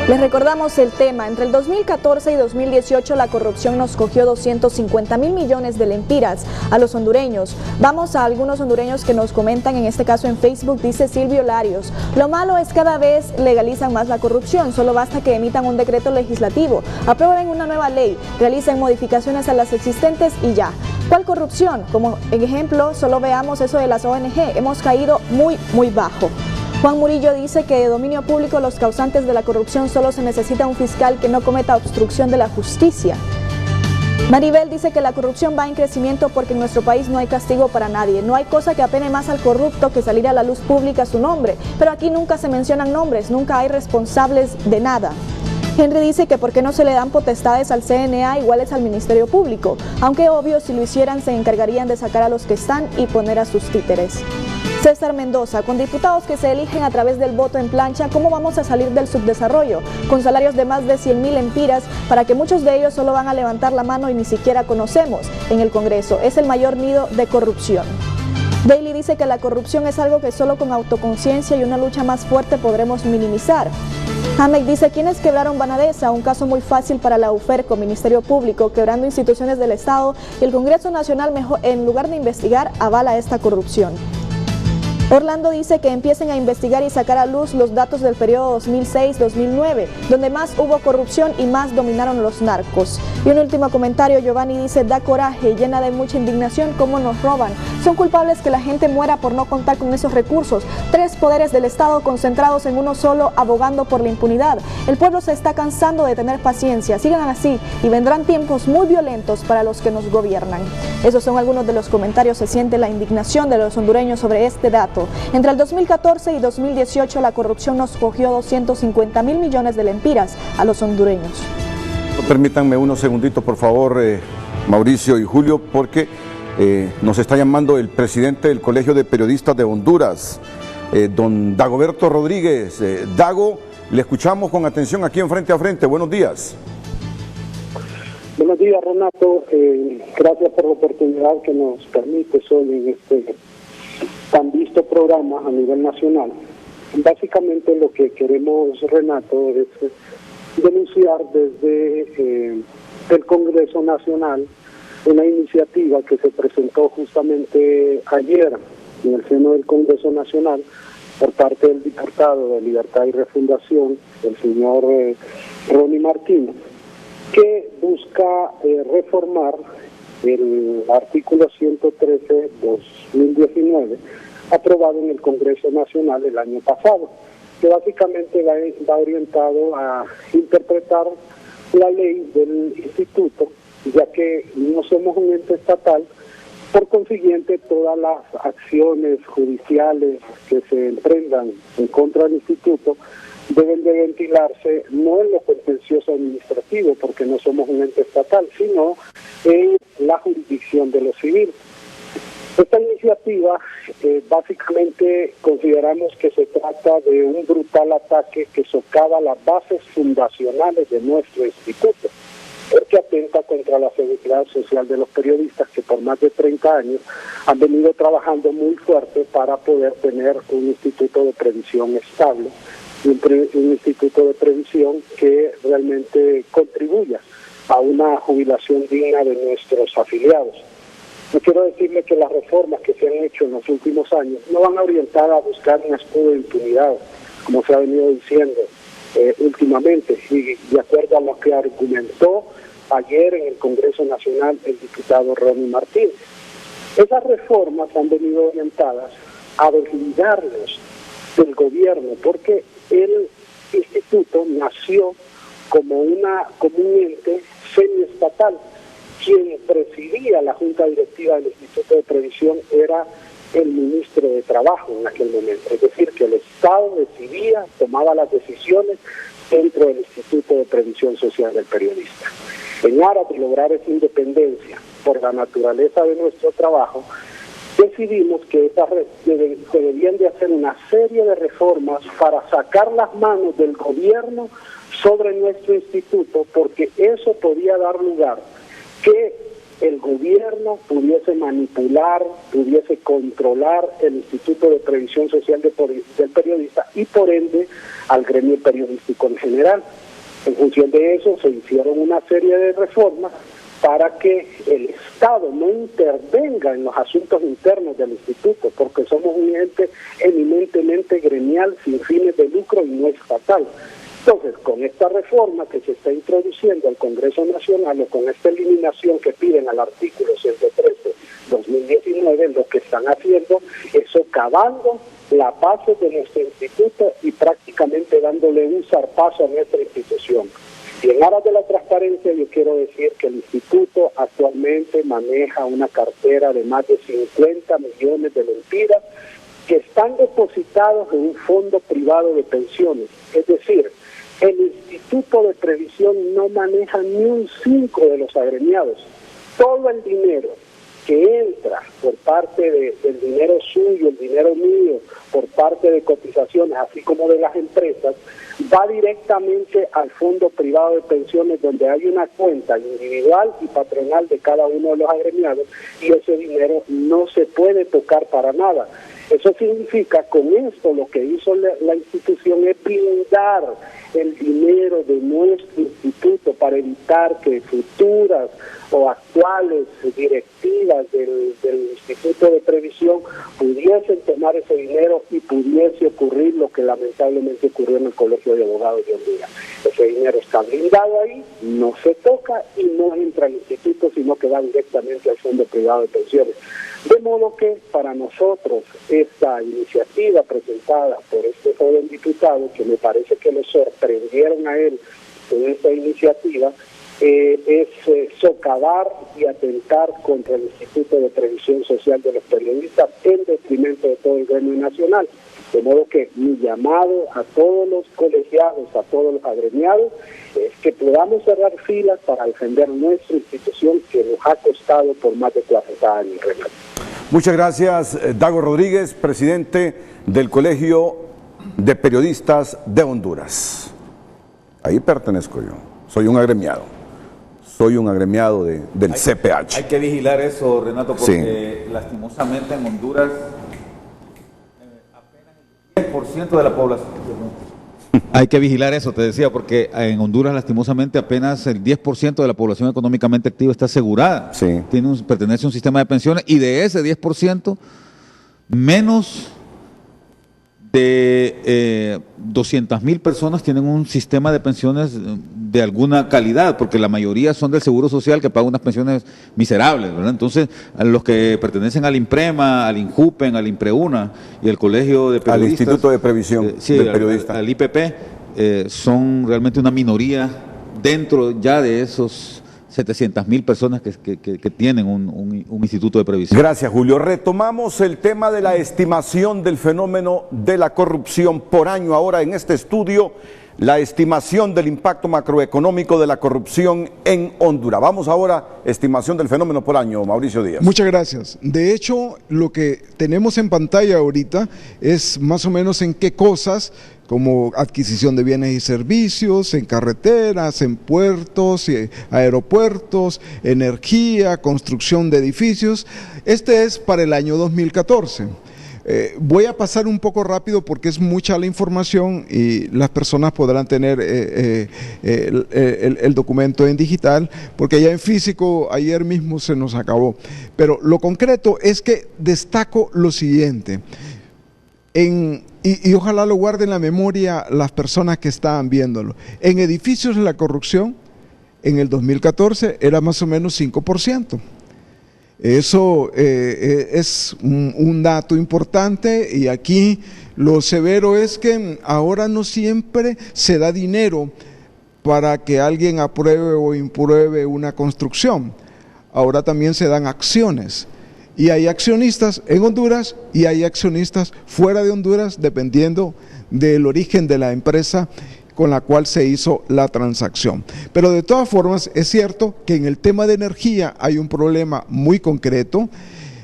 Les recordamos el tema. Entre el 2014 y 2018 la corrupción nos cogió 250 mil millones de lempiras a los hondureños. Vamos a algunos hondureños que nos comentan, en este caso en Facebook, dice Silvio Larios: lo malo es cada vez legalizan más la corrupción, solo basta que emitan un decreto legislativo, aprueben una nueva ley, realicen modificaciones a las existentes y ya. ¿Cuál corrupción? Como ejemplo, solo veamos eso de las ONG, hemos caído muy bajo. Juan Murillo dice que de dominio público los causantes de la corrupción solo se necesita un fiscal que no cometa obstrucción de la justicia. Maribel dice que la corrupción va en crecimiento porque en nuestro país no hay castigo para nadie. No hay cosa que apene más al corrupto que salir a la luz pública su nombre, pero aquí nunca se mencionan nombres, nunca hay responsables de nada. Henry dice que por qué no se le dan potestades al CNA iguales al Ministerio Público, aunque obvio si lo hicieran se encargarían de sacar a los que están y poner a sus títeres. César Mendoza: con diputados que se eligen a través del voto en plancha, ¿cómo vamos a salir del subdesarrollo? Con salarios de más de 100 mil lempiras, para que muchos de ellos solo van a levantar la mano y ni siquiera conocemos en el Congreso. Es el mayor nido de corrupción. Daily dice que la corrupción es algo que solo con autoconciencia y una lucha más fuerte podremos minimizar. Hamek dice: ¿quiénes quebraron Banadesa? Un caso muy fácil para la UFERCO, Ministerio Público, quebrando instituciones del Estado, y el Congreso Nacional, en lugar de investigar, avala esta corrupción. Orlando dice que empiecen a investigar y sacar a luz los datos del periodo 2006-2009, donde más hubo corrupción y más dominaron los narcos. Y un último comentario, Giovanni dice: da coraje, llena de mucha indignación cómo nos roban. Son culpables que la gente muera por no contar con esos recursos. 3 poderes del Estado concentrados en uno solo, abogando por la impunidad. El pueblo se está cansando de tener paciencia. Sigan así y vendrán tiempos muy violentos para los que nos gobiernan. Esos son algunos de los comentarios. Se siente la indignación de los hondureños sobre este dato. México. Entre el 2014 y 2018 la corrupción nos cogió 250.000 millones de lempiras a los hondureños. Permítanme unos segunditos, por favor, Mauricio y Julio, porque nos está llamando el presidente del Colegio de Periodistas de Honduras, don Dagoberto Rodríguez. Dago, le escuchamos con atención aquí en Frente a Frente. Buenos días. Buenos días, Renato. Gracias por la oportunidad que nos permite hoy en este tan visto programa a nivel nacional. Básicamente lo que queremos, Renato, es denunciar desde el Congreso Nacional una iniciativa que se presentó justamente ayer en el seno del Congreso Nacional por parte del diputado de Libertad y Refundación, el señor Ronnie Martínez, que busca reformar el artículo 113/2019 aprobado en el Congreso Nacional el año pasado, que básicamente va orientado a interpretar la ley del instituto, ya que no somos un ente estatal. Por consiguiente, todas las acciones judiciales que se emprendan en contra del instituto deben de ventilarse no en lo contencioso administrativo, porque no somos un ente estatal, sino en la jurisdicción de lo civil. Esta iniciativa, básicamente consideramos que se trata de un brutal ataque que socava las bases fundacionales de nuestro instituto, porque atenta contra la seguridad social de los periodistas que por más de 30 años han venido trabajando muy fuerte para poder tener un instituto de previsión estable, un instituto de previsión que realmente contribuya a una jubilación digna de nuestros afiliados. Yo quiero decirle que las reformas que se han hecho en los últimos años no van orientadas a buscar un escudo de impunidad, como se ha venido diciendo últimamente, y de acuerdo a lo que argumentó ayer en el Congreso Nacional el diputado Ronnie Martínez. Esas reformas han venido orientadas a desligarnos del gobierno, porque el instituto nació como un ente semiestatal. Quien presidía la Junta Directiva del Instituto de Previsión era el ministro de Trabajo en aquel momento, es decir, que el Estado decidía, tomaba las decisiones dentro del Instituto de Previsión Social del Periodista. En aras de lograr esa independencia por la naturaleza de nuestro trabajo, decidimos que se debían de hacer una serie de reformas para sacar las manos del gobierno sobre nuestro instituto, porque eso podía dar lugar que el gobierno pudiese manipular, pudiese controlar el Instituto de Previsión Social del Periodista y por ende al gremio periodístico en general. En función de eso se hicieron una serie de reformas para que el Estado no intervenga en los asuntos internos del instituto, porque somos un ente eminentemente gremial sin fines de lucro y no estatal. Entonces, con esta reforma que se está introduciendo al Congreso Nacional o con esta eliminación que piden al artículo 113/2019, lo que están haciendo es socavando la base de nuestro instituto y prácticamente dándole un zarpazo a nuestra institución. Y en aras de la transparencia, yo quiero decir que el instituto actualmente maneja una cartera de más de 50 millones de lempiras que están depositados en un fondo privado de pensiones. Es decir, el Instituto de Previsión no maneja ni un 5 de los agremiados. Todo el dinero que entra por parte del dinero suyo, el dinero mío, por parte de cotizaciones, así como de las empresas, va directamente al fondo privado de pensiones, donde hay una cuenta individual y patronal de cada uno de los agremiados, y ese dinero no se puede tocar para nada. Eso significa, con esto lo que hizo la institución es blindar el dinero de nuestro instituto para evitar que futuras o actuales directivas del Instituto de Previsión pudiesen tomar ese dinero y pudiese ocurrir lo que lamentablemente ocurrió en el Colegio de Abogados de Honduras. Ese dinero está blindado ahí, no se toca y no entra al instituto, sino que va directamente al Fondo Privado de Pensiones. De modo que para nosotros esta iniciativa presentada por este joven diputado, que me parece que le sorprendieron a él con esta iniciativa, es socavar y atentar contra el Instituto de Previsión Social de los Periodistas en detrimento de todo el gremio nacional. De modo que mi llamado a todos los colegiados, a todos los agremiados, es que podamos cerrar filas para defender nuestra institución que nos ha costado por más de 40 años, Renato. Muchas gracias, Dago Rodríguez, presidente del Colegio de Periodistas de Honduras. Ahí pertenezco yo, soy un agremiado. Soy un agremiado del CPH. Hay que vigilar eso, Renato, porque lastimosamente en Honduras apenas el 10% de la población. Hay que vigilar eso, te decía, porque en Honduras lastimosamente apenas el 10% de la población económicamente activa está asegurada. Sí. Pertenece a un sistema de pensiones y de ese 10%, menos de 200,000 personas tienen un sistema de pensiones de alguna calidad, porque la mayoría son del Seguro Social que paga unas pensiones miserables, ¿verdad? Entonces, a los que pertenecen al IMPREMA, al INJUPEN, al IMPREUNA y el Colegio de Periodistas, al Instituto de Previsión del Periodista, al IPP, son realmente una minoría dentro ya de esos 700,000 personas que tienen un instituto de previsión. Gracias, Julio. Retomamos el tema de la estimación del fenómeno de la corrupción por año. Ahora en este estudio, la estimación del impacto macroeconómico de la corrupción en Honduras. Vamos ahora, estimación del fenómeno por año, Mauricio Díaz. Muchas gracias. De hecho, lo que tenemos en pantalla ahorita es más o menos en qué cosas, como adquisición de bienes y servicios, en carreteras, en puertos, aeropuertos, energía, construcción de edificios. Este es para el año 2014. Voy a pasar un poco rápido porque es mucha la información y las personas podrán tener el documento en digital, porque ya en físico ayer mismo se nos acabó. Pero lo concreto es que destaco lo siguiente. Y ojalá lo guarden en la memoria las personas que estaban viéndolo. En edificios la corrupción en el 2014 era más o menos 5%. Eso es un dato importante, y aquí lo severo es que ahora no siempre se da dinero para que alguien apruebe o impruebe una construcción. Ahora también se dan acciones. Y hay accionistas en Honduras y hay accionistas fuera de Honduras, dependiendo del origen de la empresa con la cual se hizo la transacción. Pero de todas formas es cierto que en el tema de energía hay un problema muy concreto.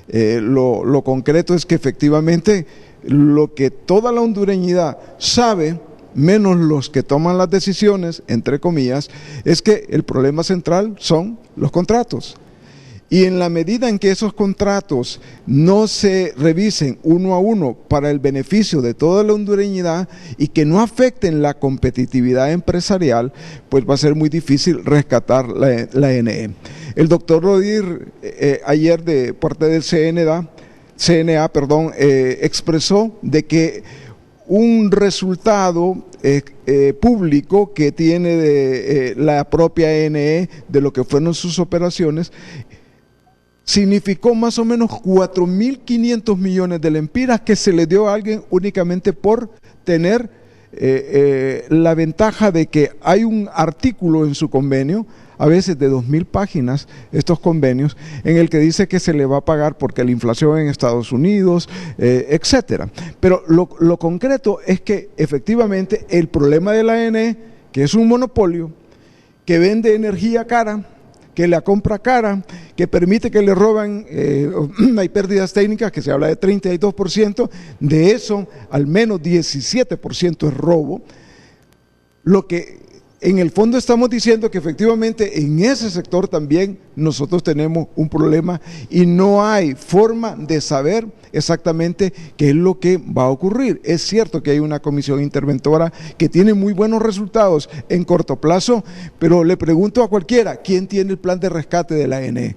Lo concreto es que efectivamente lo que toda la hondureñidad sabe, menos los que toman las decisiones, entre comillas, es que el problema central son los contratos. Y en la medida en que esos contratos no se revisen uno a uno para el beneficio de toda la hondureñidad y que no afecten la competitividad empresarial, pues va a ser muy difícil rescatar la ENE. El doctor Rodríguez ayer de parte del CNA, expresó de que un resultado público que tiene de la propia ENE de lo que fueron sus operaciones significó más o menos 4.500 millones de lempiras que se le dio a alguien únicamente por tener la ventaja de que hay un artículo en su convenio, a veces de 2.000 páginas, estos convenios, en el que dice que se le va a pagar porque la inflación en Estados Unidos, etcétera. Pero lo concreto es que efectivamente el problema de la ENE, que es un monopolio, que vende energía cara, que la compra cara, que permite que le roban, hay pérdidas técnicas que se habla de 32%, de eso al menos 17% es robo. Lo que en el fondo estamos diciendo que efectivamente en ese sector también nosotros tenemos un problema y no hay forma de saber exactamente qué es lo que va a ocurrir. Es cierto que hay una comisión interventora que tiene muy buenos resultados en corto plazo, pero le pregunto a cualquiera, ¿quién tiene el plan de rescate de la ENE?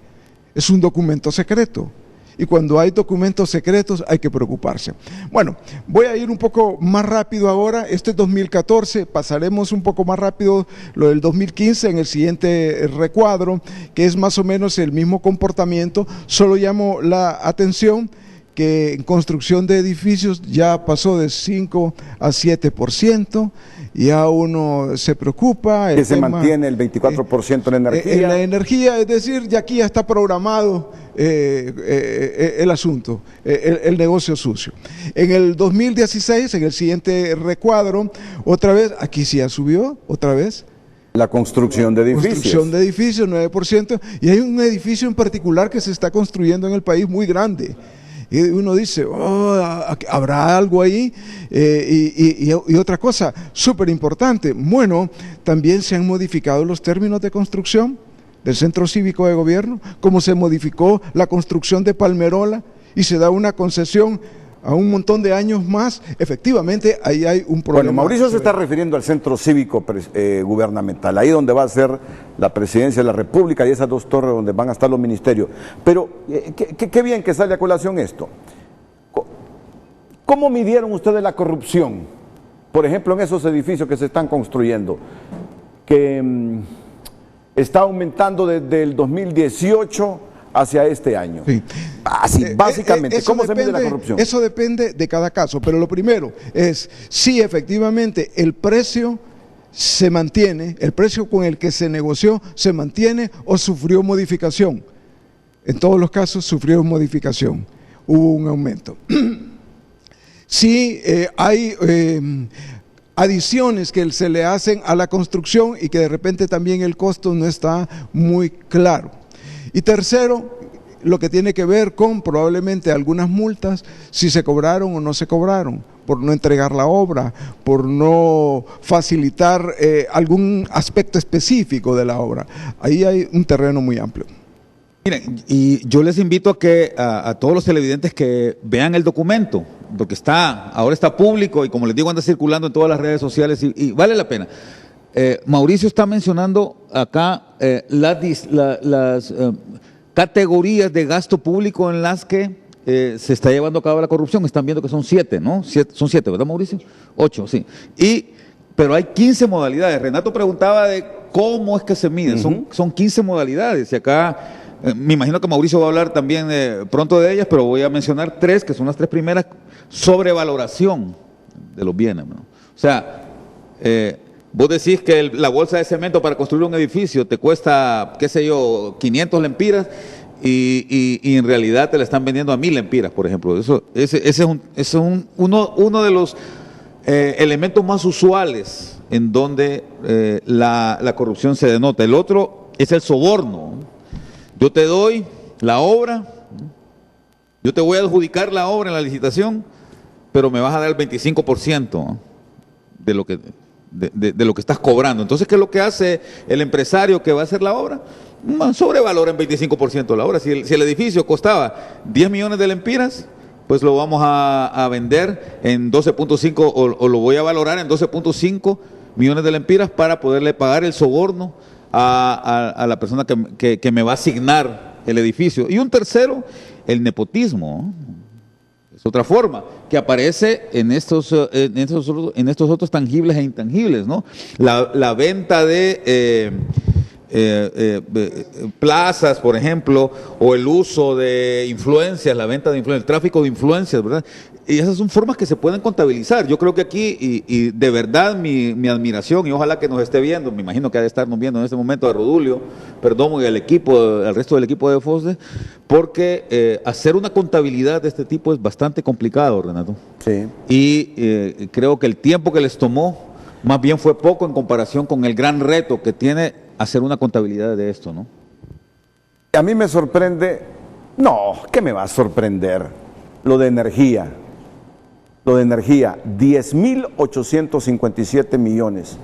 Es un documento secreto. Y cuando hay documentos secretos hay que preocuparse. Bueno, voy a ir un poco más rápido ahora. Este es 2014, pasaremos un poco más rápido lo del 2015 en el siguiente recuadro, que es más o menos el mismo comportamiento. Solo llamo la atención que en construcción de edificios ya pasó de 5 a 7%, ya uno se preocupa. Que se mantiene el 24% en energía. En la energía, es decir, ya aquí ya está programado el asunto, el negocio sucio. En el 2016, en el siguiente recuadro, otra vez, aquí sí ya subió, otra vez. La construcción de edificios. Construcción de edificios, 9%, y hay un edificio en particular que se está construyendo en el país muy grande. Y uno dice, ¿habrá algo ahí? Y otra cosa súper importante, bueno, también se han modificado los términos de construcción del Centro Cívico de Gobierno, como se modificó la construcción de Palmerola y se da una concesión a un montón de años más. Efectivamente, ahí hay un problema. Bueno, Mauricio se está refiriendo al Centro Cívico Gubernamental, ahí donde va a ser la Presidencia de la República y esas dos torres donde van a estar los ministerios. Pero qué bien que sale a colación esto. ¿Cómo midieron ustedes la corrupción? Por ejemplo, en esos edificios que se están construyendo, que está aumentando desde el 2018 hacia este año. Sí. Así, básicamente, ¿cómo se mide la corrupción? Eso depende de cada caso, pero lo primero es si efectivamente el precio se mantiene, el precio con el que se negoció se mantiene o sufrió modificación. En todos los casos sufrió modificación, hubo un aumento. Si hay adiciones que se le hacen a la construcción y que de repente también el costo no está muy claro. Y tercero, lo que tiene que ver con probablemente algunas multas, si se cobraron o no se cobraron, por no entregar la obra, por no facilitar algún aspecto específico de la obra. Ahí hay un terreno muy amplio. Miren, y yo les invito a que a todos los televidentes que vean el documento, porque ahora está público y como les digo anda circulando en todas las redes sociales y vale la pena. Mauricio está mencionando acá las categorías de gasto público en las que se está llevando a cabo la corrupción. Están viendo que son 7, ¿no? Son 7, ¿verdad, Mauricio? 8, sí. Pero hay 15 modalidades. Renato preguntaba de cómo es que se mide. Son 15 modalidades y acá me imagino que Mauricio va a hablar también pronto de ellas, pero voy a mencionar 3, que son las 3 primeras. Sobrevaloración de los bienes, ¿no? O sea, vos decís que la bolsa de cemento para construir un edificio te cuesta, qué sé yo, 500 lempiras y en realidad te la están vendiendo a 1000 lempiras, por ejemplo. Ese es uno de los elementos más usuales en donde la corrupción se denota. El otro es el soborno. Yo te doy la obra, yo te voy a adjudicar la obra en la licitación, pero me vas a dar el 25% de lo que estás cobrando. Entonces, ¿qué es lo que hace el empresario que va a hacer la obra? Sobrevalora en 25% la obra. Si el edificio costaba 10 millones de lempiras, pues lo vamos a vender en 12.5 o lo voy a valorar en 12.5 millones de lempiras para poderle pagar el soborno a la persona que me va a asignar el edificio. Y un tercero, el nepotismo. Es otra forma que aparece en estos otros tangibles e intangibles, ¿no? La venta de plazas, por ejemplo, o el uso de influencias, la venta de influencias, el tráfico de influencias, ¿verdad? Y esas son formas que se pueden contabilizar. Yo creo que aquí, y de verdad mi admiración, y ojalá que nos esté viendo, me imagino que ha de estarnos viendo en este momento a Rodulio Perdomo y al resto del equipo de FOSDE, porque hacer una contabilidad de este tipo es bastante complicado, Renato. Sí. Y creo que el tiempo que les tomó más bien fue poco en comparación con el gran reto que tiene hacer una contabilidad de esto, ¿no? A mí me sorprende, ¿qué me va a sorprender? Lo de energía, 10.857 millones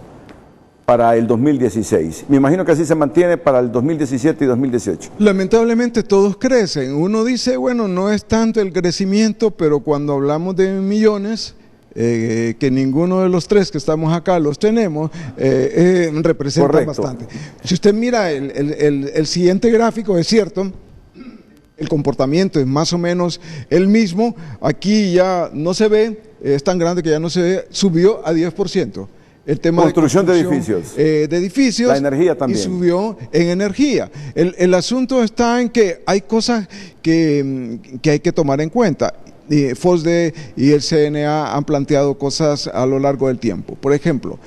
para el 2016. Me imagino que así se mantiene para el 2017 y 2018. Lamentablemente todos crecen. Uno dice, bueno, no es tanto el crecimiento, pero cuando hablamos de millones, que ninguno de los 3 que estamos acá los tenemos, representan bastante. Si usted mira el siguiente gráfico, es cierto, el comportamiento es más o menos el mismo. Aquí ya no se ve, es tan grande que ya no se ve, subió a 10%. El tema construcción de edificios. La energía también. Y subió en energía. El asunto está en que hay cosas que hay que tomar en cuenta. FOSDE y el CNA han planteado cosas a lo largo del tiempo. Por ejemplo,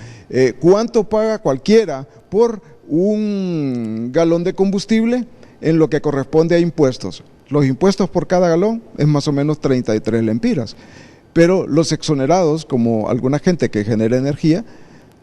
¿cuánto paga cualquiera por un galón de combustible en lo que corresponde a impuestos? Los impuestos por cada galón es más o menos 33 lempiras, pero los exonerados, como alguna gente que genera energía,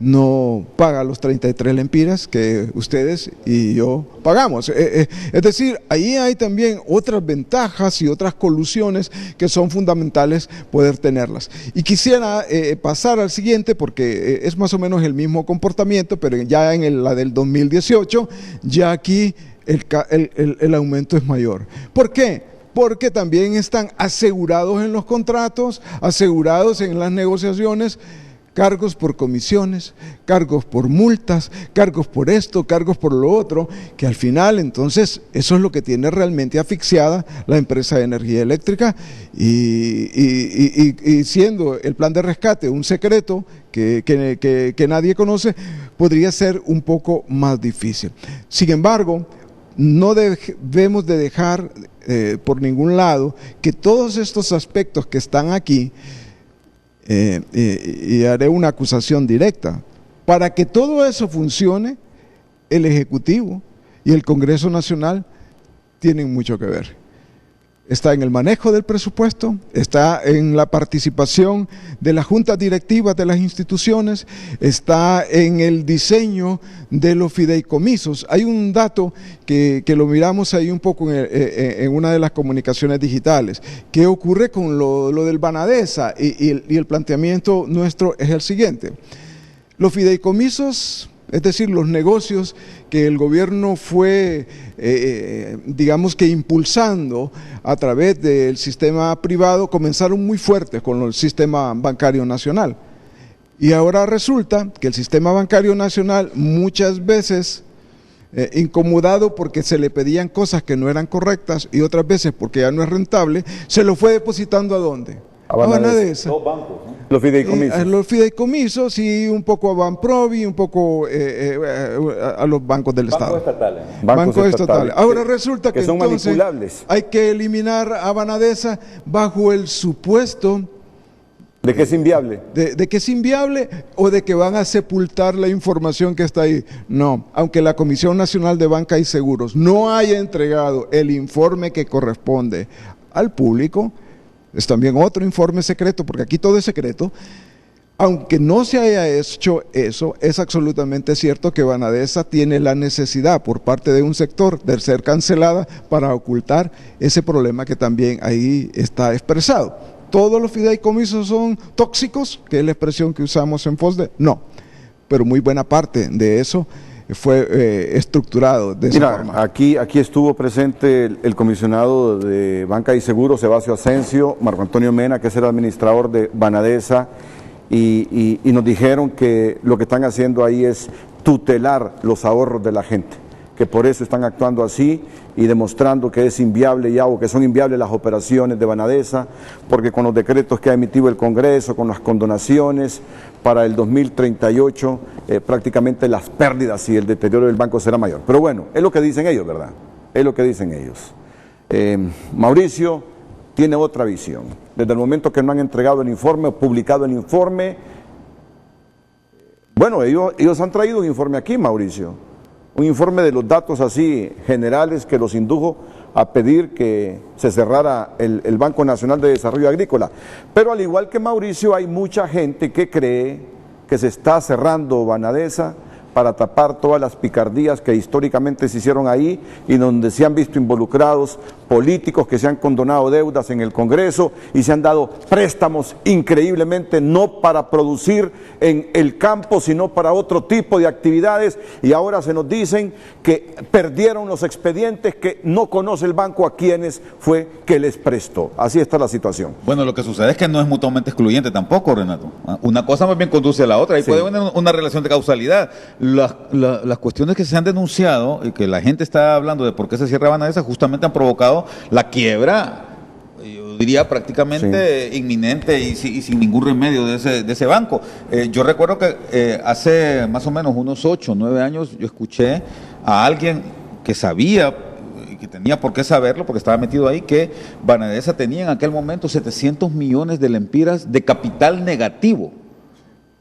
no paga los 33 lempiras que ustedes y yo pagamos. Es decir, ahí hay también otras ventajas y otras colusiones que son fundamentales poder tenerlas. Y quisiera pasar al siguiente porque es más o menos el mismo comportamiento, pero ya en la del 2018, ya aquí el aumento es mayor. ¿Por qué? Porque también están asegurados en los contratos, asegurados en las negociaciones, cargos por comisiones, cargos por multas, cargos por esto, cargos por lo otro, que al final entonces eso es lo que tiene realmente asfixiada la empresa de energía eléctrica y siendo el plan de rescate un secreto que nadie conoce, podría ser un poco más difícil. Sin embargo, no debemos de dejar por ningún lado que todos estos aspectos que están aquí, y haré una acusación directa, para que todo eso funcione, el Ejecutivo y el Congreso Nacional tienen mucho que ver. Está en el manejo del presupuesto, está en la participación de las juntas directivas de las instituciones, está en el diseño de los fideicomisos. Hay un dato que lo miramos ahí un poco en una de las comunicaciones digitales. ¿Qué ocurre con lo del Banadesa? Y el planteamiento nuestro es el siguiente. Los fideicomisos, es decir, los negocios que el gobierno fue, digamos que impulsando a través del sistema privado, comenzaron muy fuertes con el sistema bancario nacional. Y ahora resulta que el sistema bancario nacional muchas veces, incomodado porque se le pedían cosas que no eran correctas y otras veces porque ya no es rentable, se lo fue depositando ¿a dónde? A Banadesa. Dos bancos, ¿no? Los fideicomisos. Los fideicomisos y un poco a Banprovi, un poco a los bancos del Estado. Estatales. Bancos estatales. Ahora resulta que son entonces manipulables. hay que eliminar a Banadesa bajo el supuesto ¿de que es inviable? De que es inviable o de que van a sepultar la información que está ahí. No, aunque la Comisión Nacional de Banca y Seguros no haya entregado el informe que corresponde al público, es también otro informe secreto, porque aquí todo es secreto. Aunque no se haya hecho eso, es absolutamente cierto que Banadesa tiene la necesidad por parte de un sector de ser cancelada para ocultar ese problema que también ahí está expresado. ¿Todos los fideicomisos son tóxicos? Que es la expresión que usamos en FOSDE. No, pero muy buena parte de eso fue estructurado de esa forma. Aquí estuvo presente el comisionado de Banca y Seguros, Sebastio Asensio, Marco Antonio Mena, que es el administrador de Banadesa, y nos dijeron que lo que están haciendo ahí es tutelar los ahorros de la gente, que por eso están actuando así y demostrando que es inviable ya, o que son inviables las operaciones de Banadesa, porque con los decretos que ha emitido el Congreso, con las condonaciones para el 2038, prácticamente las pérdidas y el deterioro del banco será mayor. Pero bueno, es lo que dicen ellos, ¿verdad? Es lo que dicen ellos. Mauricio tiene otra visión. Desde el momento que no han entregado el informe o publicado el informe, bueno, ellos han traído un informe aquí, Mauricio. Un informe de los datos así generales que los indujo a pedir que se cerrara el Banco Nacional de Desarrollo Agrícola. Pero al igual que Mauricio, hay mucha gente que cree que se está cerrando Banadesa para tapar todas las picardías que históricamente se hicieron ahí y donde se han visto involucrados políticos que se han condonado deudas en el Congreso y se han dado préstamos increíblemente no para producir en el campo, sino para otro tipo de actividades, y ahora se nos dicen que perdieron los expedientes, que no conoce el banco a quienes fue que les prestó. Así está la situación. Bueno, lo que sucede es que no es mutuamente excluyente tampoco, Renato. Una cosa más bien conduce a la otra, ahí sí puede haber una relación de causalidad. Las cuestiones que se han denunciado y que la gente está hablando de por qué se cierra Banadesa justamente han provocado la quiebra, yo diría prácticamente inminente y sin ningún remedio de ese banco. Yo recuerdo que hace más o menos unos 8 o 9 años yo escuché a alguien que sabía que tenía por qué saberlo, porque estaba metido ahí, que Banadesa tenía en aquel momento 700 millones de lempiras de capital negativo.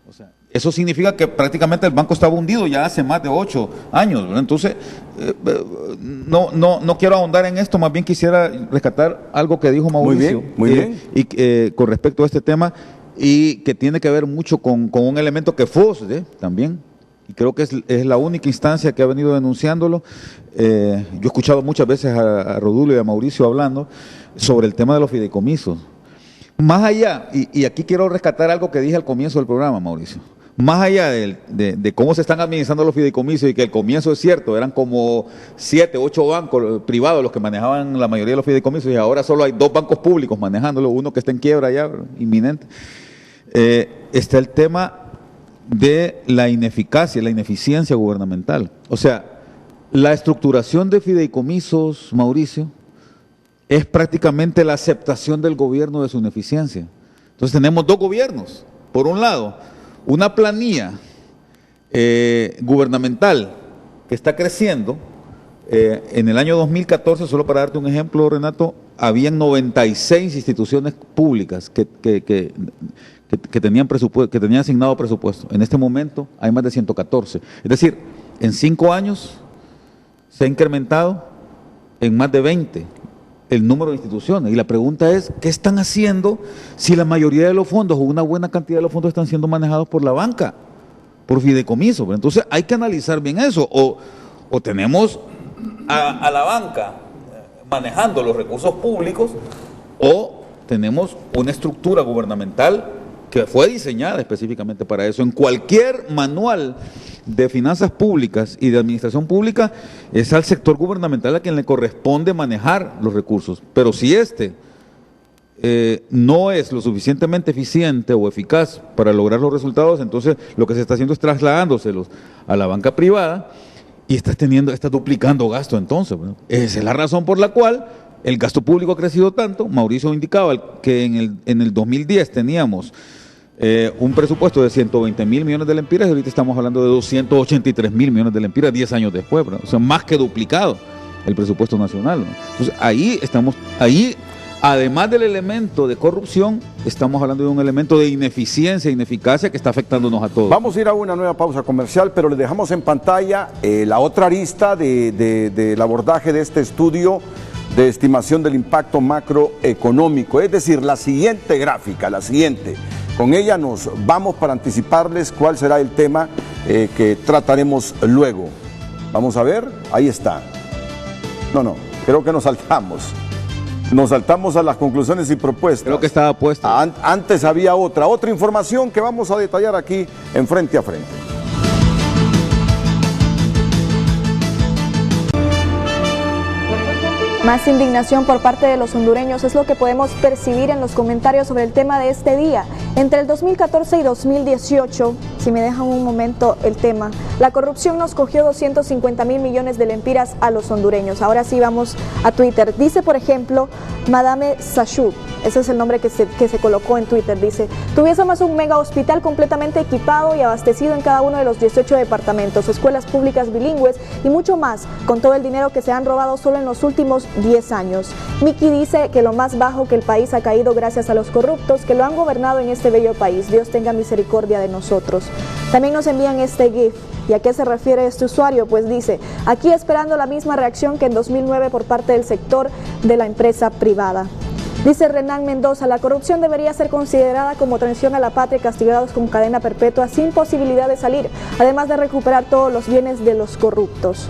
O sea, eso significa que prácticamente el banco estaba hundido ya hace más de 8 años, ¿verdad? Entonces, no quiero ahondar en esto, más bien quisiera rescatar algo que dijo Mauricio. Muy bien. Y con respecto a este tema, y que tiene que ver mucho con un elemento que FOSDE también, y creo que es la única instancia que ha venido denunciándolo. Yo he escuchado muchas veces a Rodulio y a Mauricio hablando sobre el tema de los fideicomisos. Más allá, y aquí quiero rescatar algo que dije al comienzo del programa, Mauricio, más allá de cómo se están administrando los fideicomisos, y que al comienzo es cierto, eran como 7, 8 bancos privados los que manejaban la mayoría de los fideicomisos, y ahora solo hay 2 bancos públicos manejándolo, uno que está en quiebra ya, inminente. Está el tema de la ineficacia, la ineficiencia gubernamental. O sea, la estructuración de fideicomisos, Mauricio, es prácticamente la aceptación del gobierno de su ineficiencia. Entonces tenemos 2 gobiernos. Por un lado, una planilla gubernamental que está creciendo. En el año 2014, solo para darte un ejemplo, Renato, habían 96 instituciones públicas que tenían asignado presupuesto. En este momento hay más de 114. Es decir, en 5 años se ha incrementado en más de 20 el número de instituciones. Y la pregunta es, ¿qué están haciendo si la mayoría de los fondos, o una buena cantidad de los fondos, están siendo manejados por la banca, por fideicomiso? Entonces hay que analizar bien eso. O tenemos a la banca manejando los recursos públicos, o tenemos una estructura gubernamental que fue diseñada específicamente para eso. En cualquier manual de finanzas públicas y de administración pública es al sector gubernamental a quien le corresponde manejar los recursos. Pero si no es lo suficientemente eficiente o eficaz para lograr los resultados, entonces lo que se está haciendo es trasladándoselos a la banca privada y está duplicando gasto entonces. ¿Verdad? Esa es la razón por la cual el gasto público ha crecido tanto. Mauricio indicaba que en el 2010 teníamos un presupuesto de 120.000 millones de lempiras y ahorita estamos hablando de 283.000 millones de lempiras 10 años después, ¿verdad? O sea, más que duplicado el presupuesto nacional, ¿verdad? Entonces ahí además del elemento de corrupción, estamos hablando de un elemento de ineficiencia, ineficacia que está afectándonos a todos. Vamos a ir a una nueva pausa comercial, pero les dejamos en pantalla la otra arista del abordaje de este estudio de estimación del impacto macroeconómico, es decir, la siguiente gráfica, la siguiente. Con ella nos vamos para anticiparles cuál será el tema que trataremos luego. Vamos a ver, ahí está. No, creo que nos saltamos. Nos saltamos a las conclusiones y propuestas. Creo que estaba puesto. Antes había otra información que vamos a detallar aquí en Frente a Frente. Más indignación por parte de los hondureños es lo que podemos percibir en los comentarios sobre el tema de este día. Entre el 2014 y 2018, si me dejan un momento el tema, la corrupción nos cogió 250.000 millones de lempiras a los hondureños. Ahora sí vamos a Twitter. Dice, por ejemplo, Madame Sachou, ese es el nombre que se colocó en Twitter, dice: tuviésemos un mega hospital completamente equipado y abastecido en cada uno de los 18 departamentos, escuelas públicas bilingües y mucho más, con todo el dinero que se han robado solo en los últimos 10 años. Miki dice que lo más bajo que el país ha caído gracias a los corruptos que lo han gobernado en este bello país. Dios tenga misericordia de nosotros. También nos envían este GIF. ¿Y a qué se refiere este usuario? Pues dice: aquí esperando la misma reacción que en 2009 por parte del sector de la empresa privada. Dice Renan Mendoza: la corrupción debería ser considerada como traición a la patria y castigados con cadena perpetua sin posibilidad de salir, además de recuperar todos los bienes de los corruptos.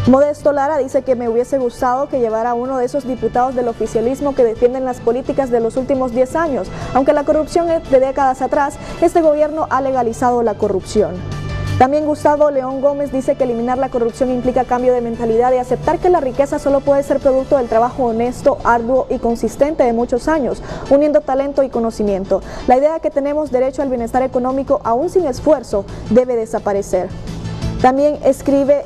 Modesto Lara dice que me hubiese gustado que llevara uno de esos diputados del oficialismo que defienden las políticas de los últimos 10 años. Aunque la corrupción es de décadas atrás, este gobierno ha legalizado la corrupción. También Gustavo León Gómez dice que eliminar la corrupción implica cambio de mentalidad y aceptar que la riqueza solo puede ser producto del trabajo honesto, arduo y consistente de muchos años, uniendo talento y conocimiento. La idea de que tenemos derecho al bienestar económico aún sin esfuerzo debe desaparecer. También escribe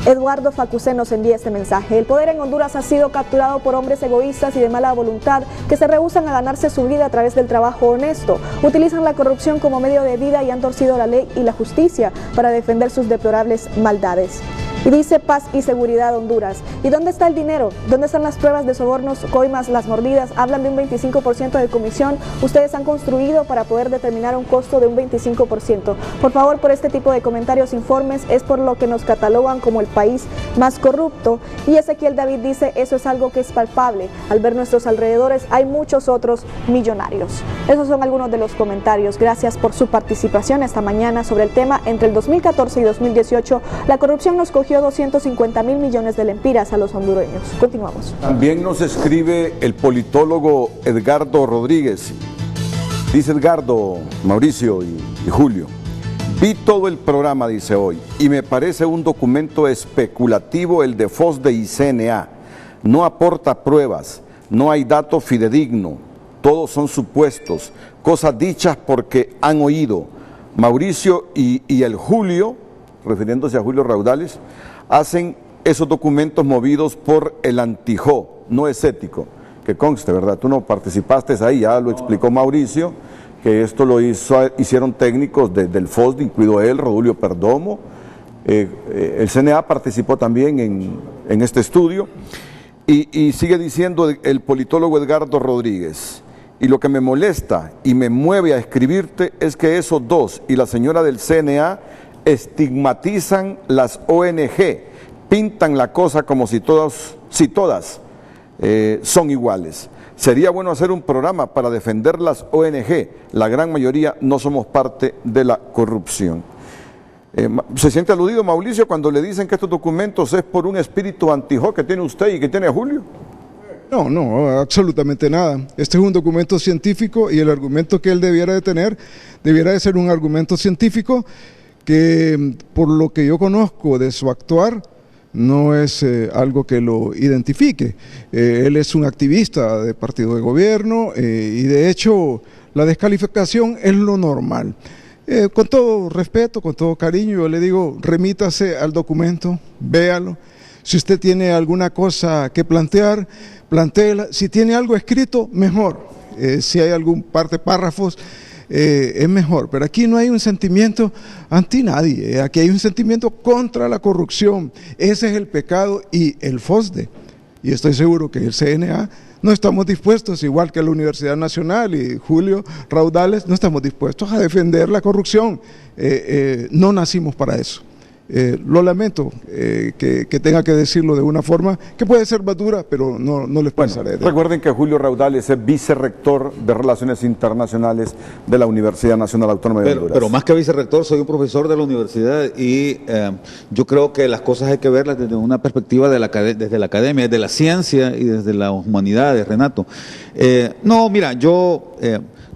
Eduardo Facusé, nos envía este mensaje: el poder en Honduras ha sido capturado por hombres egoístas y de mala voluntad que se rehúsan a ganarse su vida a través del trabajo honesto. Utilizan la corrupción como medio de vida y han torcido la ley y la justicia para defender sus deplorables maldades. Y dice paz y seguridad Honduras. ¿Y dónde está el dinero? ¿Dónde están las pruebas de sobornos, coimas, las mordidas? Hablan de un 25% de comisión. Ustedes han construido para poder determinar un costo de un 25%. Por favor, por este tipo de comentarios, informes, es por lo que nos catalogan como el país más corrupto. Y Ezequiel David dice, eso es algo que es palpable. Al ver nuestros alrededores hay muchos otros millonarios. Esos son algunos de los comentarios. Gracias por su participación esta mañana sobre el tema. Entre el 2014 y 2018, la corrupción nos cogió 250.000 millones de lempiras a los hondureños. Continuamos. También nos escribe el politólogo Edgardo Rodríguez. Dice Edgardo, Mauricio y Julio, vi todo el programa, dice hoy, y me parece un documento especulativo el de FOSDE y CNA. No aporta pruebas, no hay dato fidedigno, todos son supuestos, cosas dichas porque han oído. Mauricio y el Julio, refiriéndose a Julio Raudales, hacen esos documentos movidos por el antijó, no es ético, que conste, ¿verdad? Tú no participaste ahí, ya lo explicó Mauricio, que esto lo hicieron técnicos del FOSDE, incluido él, Rodulio Perdomo, el CNA participó también en este estudio, y sigue diciendo el politólogo Edgardo Rodríguez, y lo que me molesta y me mueve a escribirte es que esos dos y la señora del CNA estigmatizan las ONG, pintan la cosa como si todas son iguales. Sería bueno hacer un programa para defender las ONG, la gran mayoría no somos parte de la corrupción. ¿Se siente aludido, Mauricio, cuando le dicen que estos documentos es por un espíritu antijó que tiene usted y que tiene Julio? No, absolutamente nada. Este es un documento científico y el argumento que él debiera de tener, debiera de ser un argumento científico que, por lo que yo conozco de su actuar, no es algo que lo identifique. Él es un activista de partido de gobierno y de hecho la descalificación es lo normal. Con todo respeto, con todo cariño, yo le digo, remítase al documento, véalo. Si usted tiene alguna cosa que plantear, plantéela. Si tiene algo escrito, mejor. Si hay algún par de párrafos, es mejor. Pero aquí no hay un sentimiento anti nadie. Aquí hay un sentimiento contra la corrupción. Ese es el pecado y el FOSDE. Y estoy seguro que el CNA no estamos dispuestos, igual que la Universidad Nacional y Julio Raudales, no estamos dispuestos a defender la corrupción. No nacimos para eso. Lo lamento que tenga que decirlo de una forma que puede ser más dura, pero no les pasaré. Recuerden que Julio Raudales es vicerrector de Relaciones Internacionales de la Universidad Nacional Autónoma de Honduras. Pero más que vicerrector, soy un profesor de la universidad y yo creo que las cosas hay que verlas desde una perspectiva desde la academia, desde la ciencia y desde las humanidades, Renato. No, mira, yo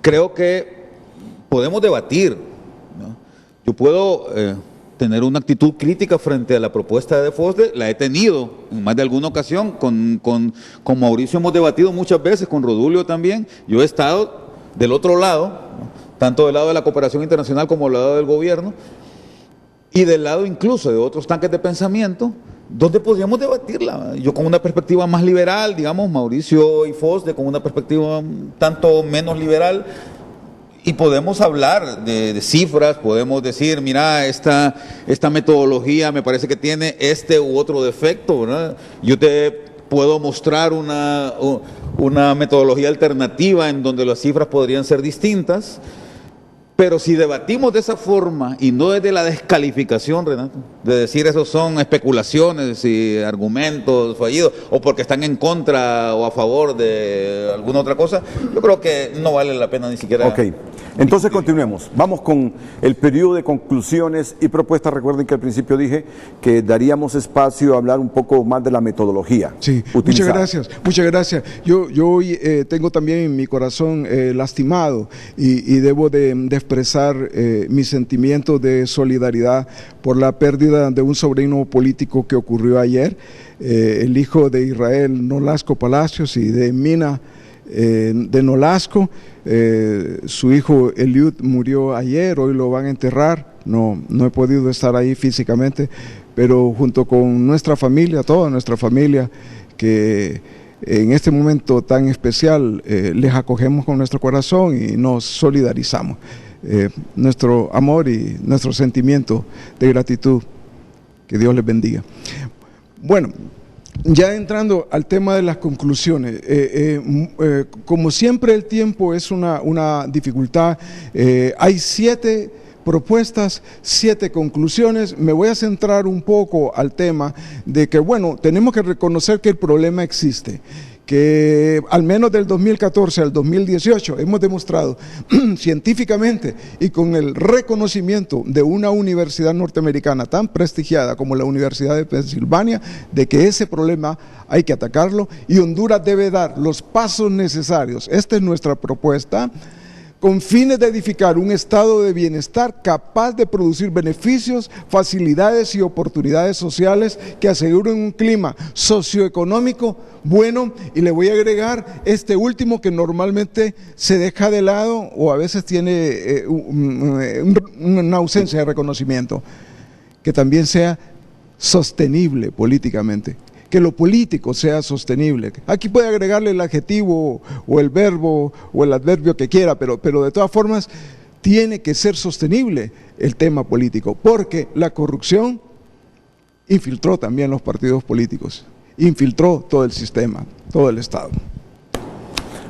creo que podemos debatir, ¿no? Yo puedo tener una actitud crítica frente a la propuesta de FOSDE, la he tenido en más de alguna ocasión, con Mauricio hemos debatido muchas veces, con Rodulio también. Yo he estado del otro lado, ¿no? Tanto del lado de la cooperación internacional como del lado del gobierno, y del lado incluso de otros tanques de pensamiento, donde podríamos debatirla. Yo con una perspectiva más liberal, digamos, Mauricio y FOSDE con una perspectiva tanto menos liberal, y podemos hablar de cifras, podemos decir, mira, esta metodología me parece que tiene este u otro defecto, ¿verdad? Yo te puedo mostrar una metodología alternativa en donde las cifras podrían ser distintas, pero si debatimos de esa forma y no desde la descalificación, Renato, de decir esos son especulaciones y argumentos fallidos, o porque están en contra o a favor de alguna otra cosa, yo creo que no vale la pena ni siquiera. Ok, entonces continuemos. Vamos con el periodo de conclusiones y propuestas. Recuerden que al principio dije que daríamos espacio a hablar un poco más de la metodología. Sí, utilizada. muchas gracias. Yo hoy tengo también en mi corazón lastimado y debo de expresar mis sentimientos de solidaridad por la pérdida de un sobrino político que ocurrió ayer, el hijo de Israel Nolasco Palacios y de Mina de Nolasco. Su hijo Eliud murió ayer, hoy lo van a enterrar. No he podido estar ahí físicamente, pero junto con nuestra familia, toda nuestra familia, que en este momento tan especial les acogemos con nuestro corazón y nos solidarizamos. Nuestro amor y nuestro sentimiento de gratitud. Que Dios les bendiga. Bueno, ya entrando al tema de las conclusiones, como siempre el tiempo es una dificultad, hay 7 propuestas, 7 conclusiones. Me voy a centrar un poco al tema de que, bueno, tenemos que reconocer que el problema existe, que al menos del 2014 al 2018 hemos demostrado científicamente y con el reconocimiento de una universidad norteamericana tan prestigiada como la Universidad de Pensilvania, de que ese problema hay que atacarlo y Honduras debe dar los pasos necesarios. Esta es nuestra propuesta, con fines de edificar un estado de bienestar capaz de producir beneficios, facilidades y oportunidades sociales que aseguren un clima socioeconómico bueno, y le voy a agregar este último que normalmente se deja de lado o a veces tiene una ausencia de reconocimiento, que también sea sostenible políticamente. Que lo político sea sostenible. Aquí puede agregarle el adjetivo o el verbo o el adverbio que quiera, pero de todas formas tiene que ser sostenible el tema político, porque la corrupción infiltró también los partidos políticos, infiltró todo el sistema, todo el Estado.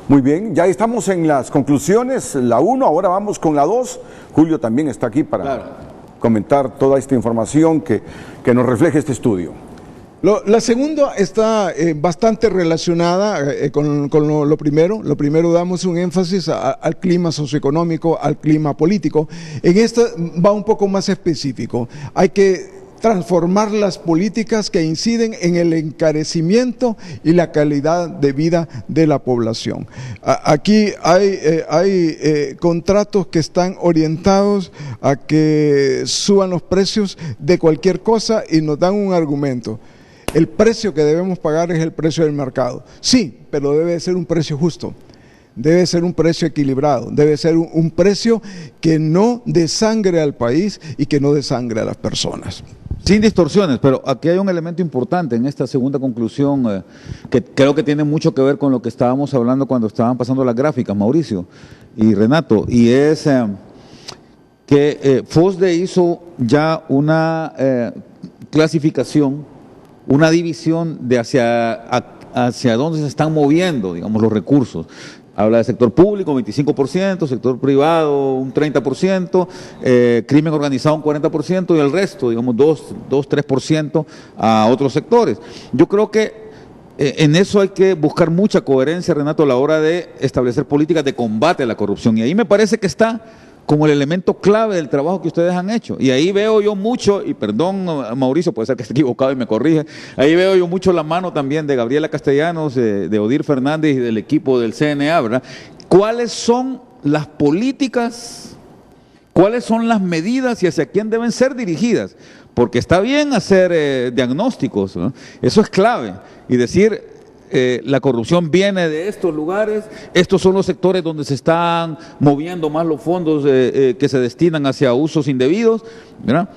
Muy bien, ya estamos en las conclusiones, la 1, ahora vamos con la 2. Julio también está aquí para comentar toda esta información que nos refleja este estudio. La segunda está bastante relacionada con lo primero. Lo primero, damos un énfasis al clima socioeconómico, al clima político. En esta va un poco más específico. Hay que transformar las políticas que inciden en el encarecimiento y la calidad de vida de la población. Aquí hay contratos que están orientados a que suban los precios de cualquier cosa y nos dan un argumento. El precio que debemos pagar es el precio del mercado. Sí, pero debe ser un precio justo, debe ser un precio equilibrado, debe ser un precio que no desangre al país y que no desangre a las personas. Sin distorsiones, pero aquí hay un elemento importante en esta segunda conclusión que creo que tiene mucho que ver con lo que estábamos hablando cuando estaban pasando las gráficas, Mauricio y Renato, y es que FOSDE hizo ya una clasificación, una división de hacia dónde se están moviendo, digamos, los recursos. Habla de sector público, 25%, sector privado, un 30%, crimen organizado, un 40%, y el resto, digamos, 3% a otros sectores. Yo creo que en eso hay que buscar mucha coherencia, Renato, a la hora de establecer políticas de combate a la corrupción. Y ahí me parece que está como el elemento clave del trabajo que ustedes han hecho. Y ahí veo yo mucho, y perdón Mauricio, puede ser que esté equivocado y me corrige, ahí veo yo mucho la mano también de Gabriela Castellanos, de Odir Fernández y del equipo del CNA, ¿verdad? ¿Cuáles son las políticas, cuáles son las medidas y hacia quién deben ser dirigidas? Porque está bien hacer diagnósticos, ¿no? Eso es clave, y decir la corrupción viene de estos lugares, estos son los sectores donde se están moviendo más los fondos que se destinan hacia usos indebidos, ¿verdad?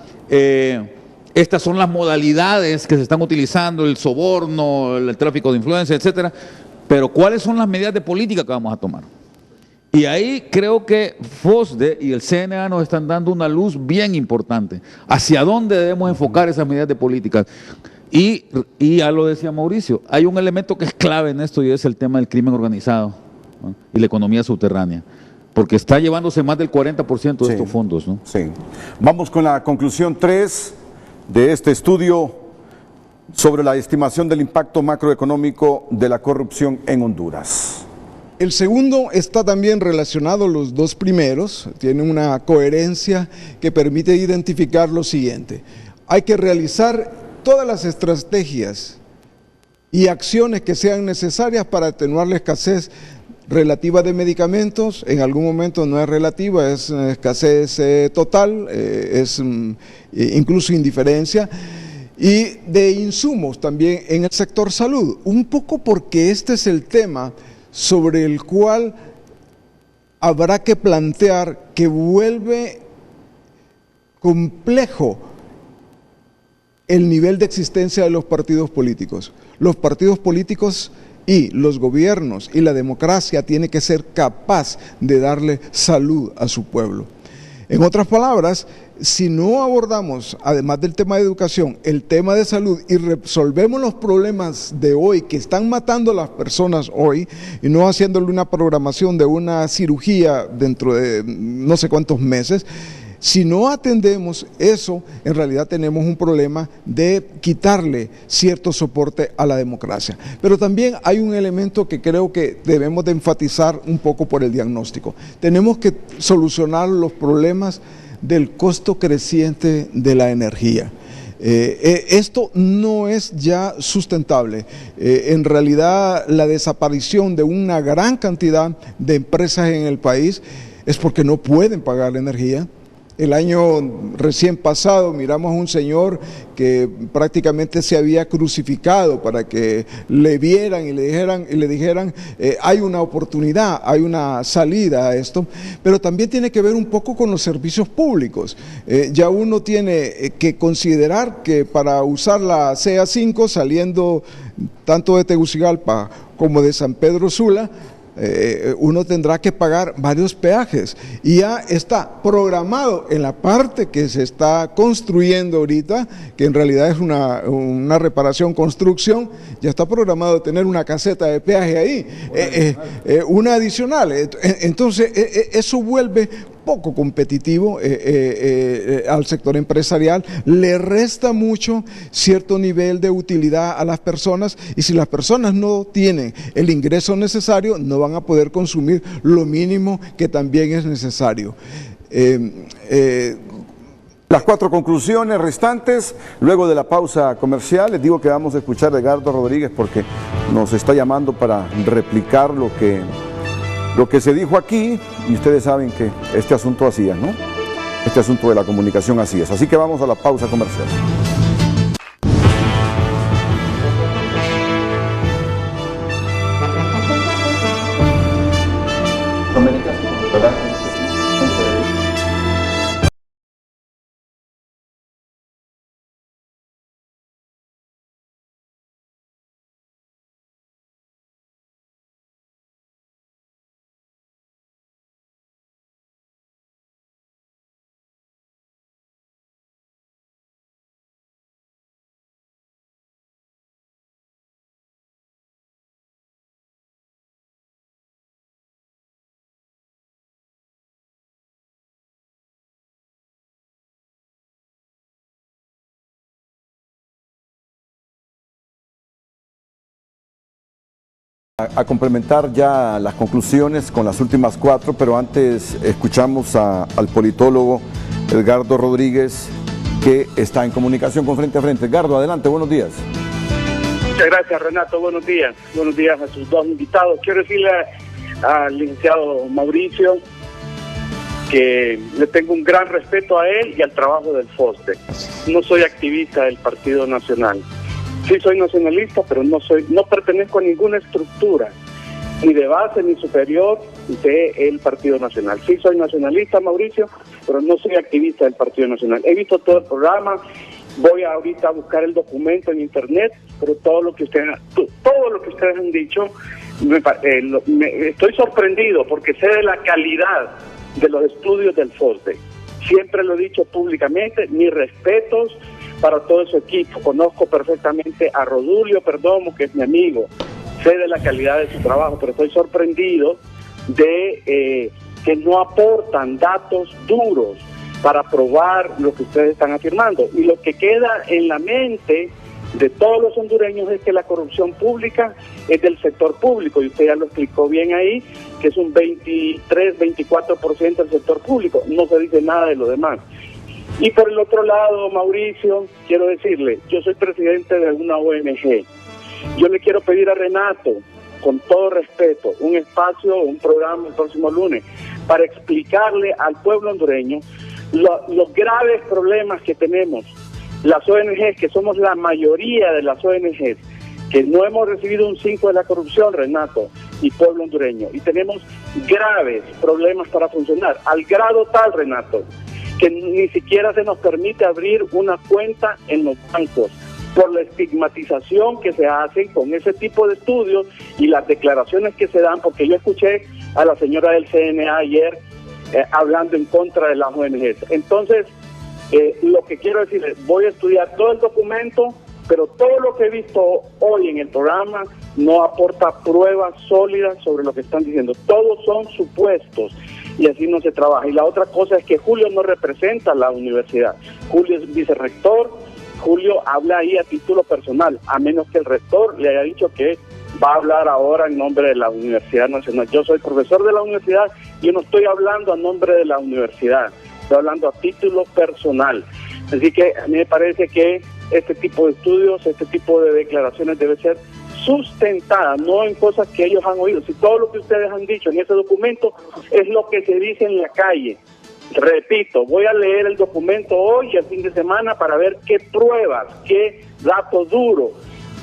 Estas son las modalidades que se están utilizando, el soborno, el tráfico de influencia, etcétera. Pero ¿cuáles son las medidas de política que vamos a tomar? Y ahí creo que FOSDE y el CNA nos están dando una luz bien importante. ¿Hacia dónde debemos enfocar esas medidas de política? Y ya lo decía Mauricio, hay un elemento que es clave en esto y es el tema del crimen organizado, ¿no? Y la economía subterránea, porque está llevándose más del 40% de estos fondos, ¿no? Sí. Vamos con la conclusión 3 de este estudio sobre la estimación del impacto macroeconómico de la corrupción en Honduras. El segundo está también relacionado, los dos primeros, tiene una coherencia que permite identificar lo siguiente. Hay que realizar todas las estrategias y acciones que sean necesarias para atenuar la escasez relativa de medicamentos. En algún momento no es relativa, es escasez total, es incluso indiferencia, y de insumos también en el sector salud, un poco porque este es el tema sobre el cual habrá que plantear que vuelve complejo el nivel de existencia de los partidos políticos. Los partidos políticos y los gobiernos y la democracia tienen que ser capaz de darle salud a su pueblo. En otras palabras, si no abordamos, además del tema de educación, el tema de salud y resolvemos los problemas de hoy que están matando a las personas hoy y no haciéndole una programación de una cirugía dentro de no sé cuántos meses, si no atendemos eso, en realidad tenemos un problema de quitarle cierto soporte a la democracia. Pero también hay un elemento que creo que debemos de enfatizar un poco por el diagnóstico. Tenemos que solucionar los problemas del costo creciente de la energía. Esto no es ya sustentable. En realidad, la desaparición de una gran cantidad de empresas en el país es porque no pueden pagar la energía. El año recién pasado miramos a un señor que prácticamente se había crucificado para que le vieran y le dijeran hay una oportunidad, hay una salida a esto, pero también tiene que ver un poco con los servicios públicos. Ya uno tiene que considerar que para usar la CA5 saliendo tanto de Tegucigalpa como de San Pedro Sula, uno tendrá que pagar varios peajes y ya está programado en la parte que se está construyendo ahorita, que en realidad es una reparación, construcción, ya está programado tener una caseta de peaje ahí, una adicional. Entonces eso vuelve poco competitivo al sector empresarial, le resta mucho cierto nivel de utilidad a las personas y si las personas no tienen el ingreso necesario no van a poder consumir lo mínimo que también es necesario. Las 4 conclusiones restantes, luego de la pausa comercial, les digo que vamos a escuchar a Edgardo Rodríguez porque nos está llamando para replicar lo que se dijo aquí, y ustedes saben que este asunto así es, ¿no? Este asunto de la comunicación así es. Así que vamos a la pausa comercial. A complementar ya las conclusiones con las últimas 4, pero antes escuchamos al politólogo Edgardo Rodríguez, que está en comunicación con Frente a Frente. Edgardo, adelante, buenos días. Muchas gracias, Renato, buenos días a sus 2 invitados. Quiero decirle al licenciado Mauricio que le tengo un gran respeto a él y al trabajo del FOSDE. No soy activista del Partido Nacional. Sí soy nacionalista, pero no pertenezco a ninguna estructura, ni de base ni superior del Partido Nacional. Sí soy nacionalista, Mauricio, pero no soy activista del Partido Nacional. He visto todo el programa, voy ahorita a buscar el documento en internet, pero todo lo que ustedes han dicho, estoy sorprendido porque sé de la calidad de los estudios del FOSDE. Siempre lo he dicho públicamente, mis respetos para todo su equipo. Conozco perfectamente a Rodulio Perdomo, que es mi amigo, sé de la calidad de su trabajo, pero estoy sorprendido de que no aportan datos duros para probar lo que ustedes están afirmando. Y lo que queda en la mente de todos los hondureños es que la corrupción pública es del sector público, y usted ya lo explicó bien ahí, que es un 23-24% del sector público, no se dice nada de lo demás. Y por el otro lado, Mauricio, quiero decirle, yo soy presidente de una ONG. Yo le quiero pedir a Renato, con todo respeto, un espacio, un programa el próximo lunes, para explicarle al pueblo hondureño los graves problemas que tenemos. Las ONGs, que somos la mayoría de las ONGs, que no hemos recibido un 5 de la corrupción, Renato, y pueblo hondureño. Y tenemos graves problemas para funcionar, al grado tal, Renato, que ni siquiera se nos permite abrir una cuenta en los bancos por la estigmatización que se hace con ese tipo de estudios y las declaraciones que se dan, porque yo escuché a la señora del CNA ayer hablando en contra de las ONGs. Entonces, Lo que quiero decir es, voy a estudiar todo el documento, pero todo lo que he visto hoy en el programa no aporta pruebas sólidas sobre lo que están diciendo. Todos son supuestos y así no se trabaja. Y la otra cosa es que Julio no representa a la universidad. Julio es vicerrector, Julio habla ahí a título personal, a menos que el rector le haya dicho que va a hablar ahora en nombre de la Universidad Nacional. Yo soy profesor de la universidad, yo no estoy hablando a nombre de la universidad, estoy hablando a título personal. Así que a mí me parece que este tipo de estudios, este tipo de declaraciones debe ser sustentada, no en cosas que ellos han oído. Si todo lo que ustedes han dicho en ese documento es lo que se dice en la calle, repito, voy a leer el documento hoy y el fin de semana para ver qué pruebas, qué datos duros.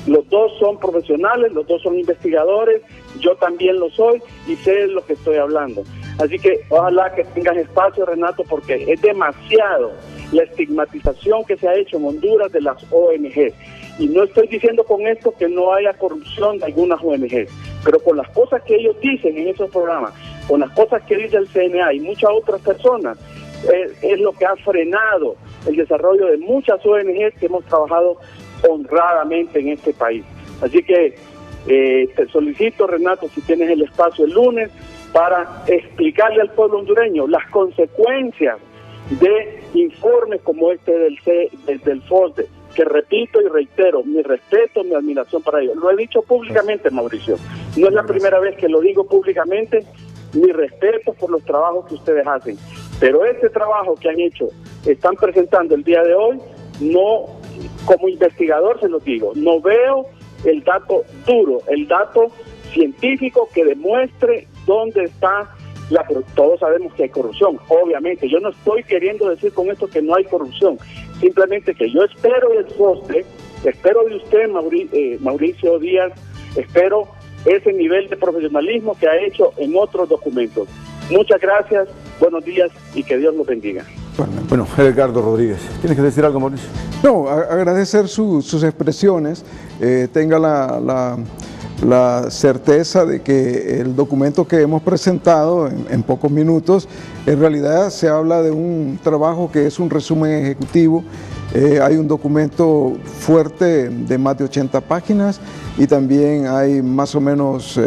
Los dos son profesionales, los dos son investigadores, yo también lo soy y sé de lo que estoy hablando. Así que ojalá que tengas espacio, Renato, porque es demasiado la estigmatización que se ha hecho en Honduras de las ONG. Y no estoy diciendo con esto que no haya corrupción de algunas ONG, pero con las cosas que ellos dicen en esos programas, con las cosas que dice el CNA y muchas otras personas, es lo que ha frenado el desarrollo de muchas ONG que hemos trabajado honradamente en este país. Así que te solicito, Renato, si tienes el espacio el lunes, para explicarle al pueblo hondureño las consecuencias de informes como este del FOSDE, que repito y reitero, mi respeto, mi admiración para ellos. Lo he dicho públicamente, Mauricio, no es la primera vez que lo digo públicamente, mi respeto por los trabajos que ustedes hacen, pero este trabajo que han hecho, están presentando el día de hoy, no, como investigador se lo digo, no veo el dato duro, el dato científico que demuestre dónde está todos sabemos que hay corrupción, obviamente. Yo no estoy queriendo decir con esto que no hay corrupción, simplemente que yo espero del FOSDE, espero de usted, Mauricio Díaz, espero ese nivel de profesionalismo que ha hecho en otros documentos. Muchas gracias, buenos días y que Dios los bendiga. Bueno, Edgardo Rodríguez, ¿tienes que decir algo, Mauricio? No, agradecer sus expresiones, tenga la certeza de que el documento que hemos presentado en pocos minutos, en realidad se habla de un trabajo que es un resumen ejecutivo. Hay un documento fuerte de más de 80 páginas y también hay más o menos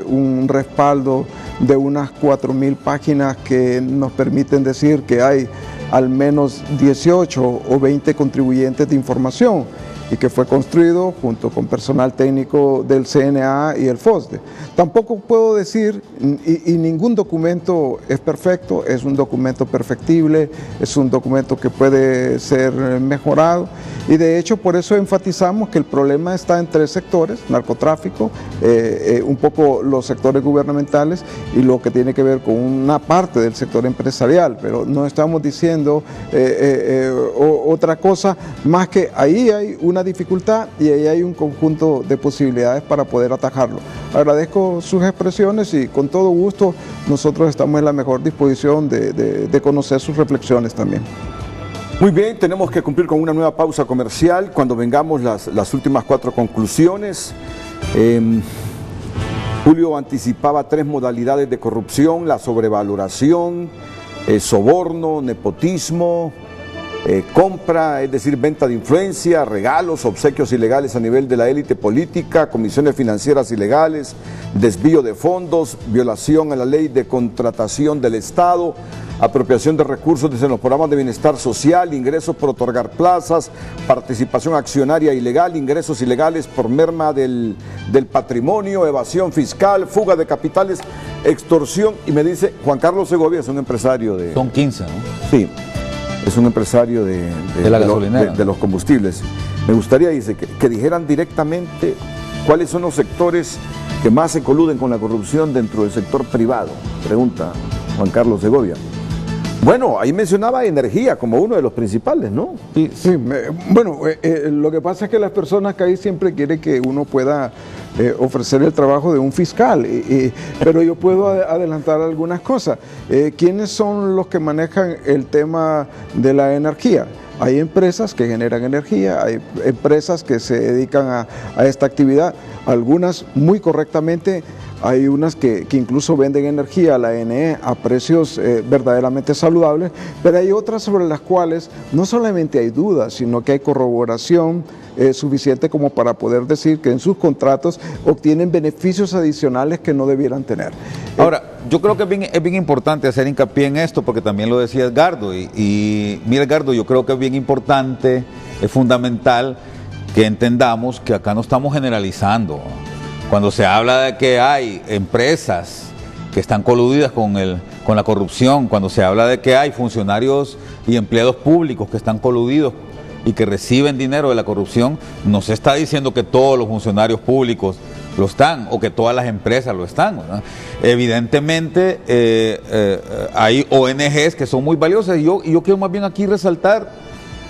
un respaldo de unas 4.000 páginas que nos permiten decir que hay al menos 18 o 20 contribuyentes de información y que fue construido junto con personal técnico del CNA y el FOSDE. Tampoco puedo decir, y ningún documento es perfecto, es un documento perfectible, es un documento que puede ser mejorado, y de hecho por eso enfatizamos que el problema está en tres sectores: narcotráfico, un poco los sectores gubernamentales y lo que tiene que ver con una parte del sector empresarial, pero no estamos diciendo otra cosa más que ahí hay una dificultad y ahí hay un conjunto de posibilidades para poder atajarlo. Agradezco sus expresiones y con todo gusto nosotros estamos en la mejor disposición de conocer sus reflexiones también. Muy bien, tenemos que cumplir con una nueva pausa comercial. Cuando vengamos las últimas 4 conclusiones. Julio anticipaba 3 modalidades de corrupción: la sobrevaloración, soborno, nepotismo, compra, es decir, venta de influencia, regalos, obsequios ilegales a nivel de la élite política, comisiones financieras ilegales, desvío de fondos, violación a la ley de contratación del Estado, apropiación de recursos desde los programas de bienestar social, ingresos por otorgar plazas, participación accionaria ilegal, ingresos ilegales por merma del patrimonio, evasión fiscal, fuga de capitales, extorsión. Y me dice Juan Carlos Segovia, es un empresario de... Son 15, ¿no? Sí. Es un empresario de la gasolinera, de los combustibles. Me gustaría, dice, que dijeran directamente cuáles son los sectores que más se coluden con la corrupción dentro del sector privado, pregunta Juan Carlos Segovia. Bueno, ahí mencionaba energía como uno de los principales, ¿no? Sí, bueno, lo que pasa es que las personas que ahí siempre quieren que uno pueda ofrecer el trabajo de un fiscal, pero yo puedo adelantar algunas cosas. ¿Quiénes son los que manejan el tema de la energía? hay empresas que generan energía, hay empresas que se dedican a esta actividad, algunas muy correctamente. Hay unas que incluso venden energía a la ANE a precios verdaderamente saludables, pero hay otras sobre las cuales no solamente hay dudas, sino que hay corroboración suficiente como para poder decir que en sus contratos obtienen beneficios adicionales que no debieran tener. Ahora, yo creo que es bien importante hacer hincapié en esto, porque también lo decía Edgardo, y mira, Edgardo, yo creo que es bien importante, es fundamental que entendamos que acá no estamos generalizando. Cuando se habla de que hay empresas que están coludidas con la corrupción, cuando se habla de que hay funcionarios y empleados públicos que están coludidos y que reciben dinero de la corrupción, no se está diciendo que todos los funcionarios públicos lo están o que todas las empresas lo están, ¿verdad? Evidentemente hay ONGs que son muy valiosas, y yo quiero más bien aquí resaltar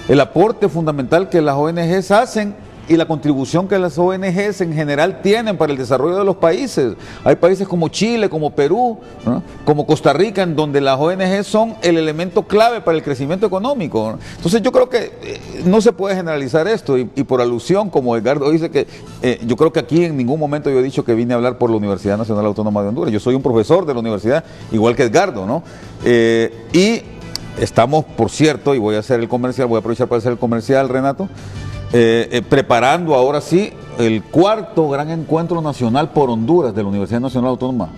el aporte fundamental que las ONGs hacen y la contribución que las ONGs en general tienen para el desarrollo de los países. Hay países como Chile, como Perú, ¿no?, como Costa Rica, en donde las ONGs son el elemento clave para el crecimiento económico, ¿no? Entonces yo creo que no se puede generalizar esto, y por alusión, como Edgardo dice, que yo creo que aquí en ningún momento yo he dicho que vine a hablar por la Universidad Nacional Autónoma de Honduras. Yo soy un profesor de la universidad, igual que Edgardo, ¿no? Y estamos, por cierto, y voy a hacer el comercial, voy a aprovechar para hacer el comercial, Renato, preparando ahora sí el 4º gran encuentro nacional por Honduras de la Universidad Nacional Autónoma.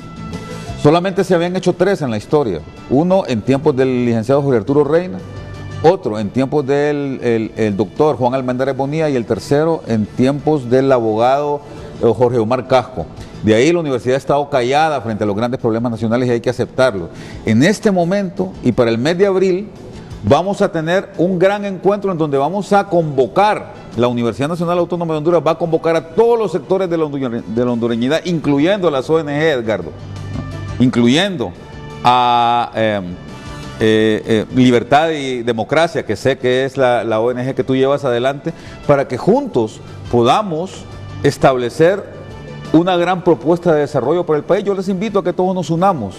Solamente se habían hecho 3 en la historia. Uno en tiempos del licenciado Jorge Arturo Reina, otro en tiempos del el doctor Juan Almendares Bonilla, y el tercero en tiempos del abogado Jorge Omar Casco. De ahí la universidad ha estado callada frente a los grandes problemas nacionales, y hay que aceptarlo. En este momento y para el mes de abril vamos a tener un gran encuentro en donde vamos a convocar, la Universidad Nacional Autónoma de Honduras va a convocar a todos los sectores de la hondureñidad, incluyendo a las ONG, Edgardo, incluyendo a Libertad y Democracia, que sé que es la ONG que tú llevas adelante, para que juntos podamos establecer una gran propuesta de desarrollo para el país. Yo les invito a que todos nos unamos.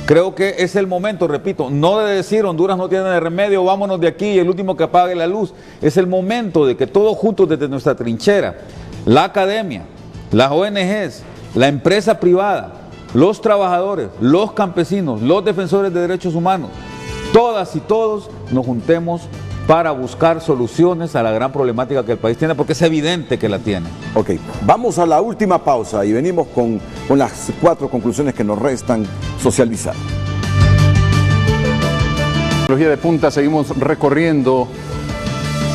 Creo que es el momento, repito, no de decir Honduras no tiene remedio, vámonos de aquí y el último que apague la luz. Es el momento de que todos juntos desde nuestra trinchera, la academia, las ONGs, la empresa privada, los trabajadores, los campesinos, los defensores de derechos humanos, todas y todos nos juntemos para buscar soluciones a la gran problemática que el país tiene, porque es evidente que la tiene. Ok, vamos a la última pausa y venimos con las 4 conclusiones que nos restan socializar. Tecnología de punta, seguimos recorriendo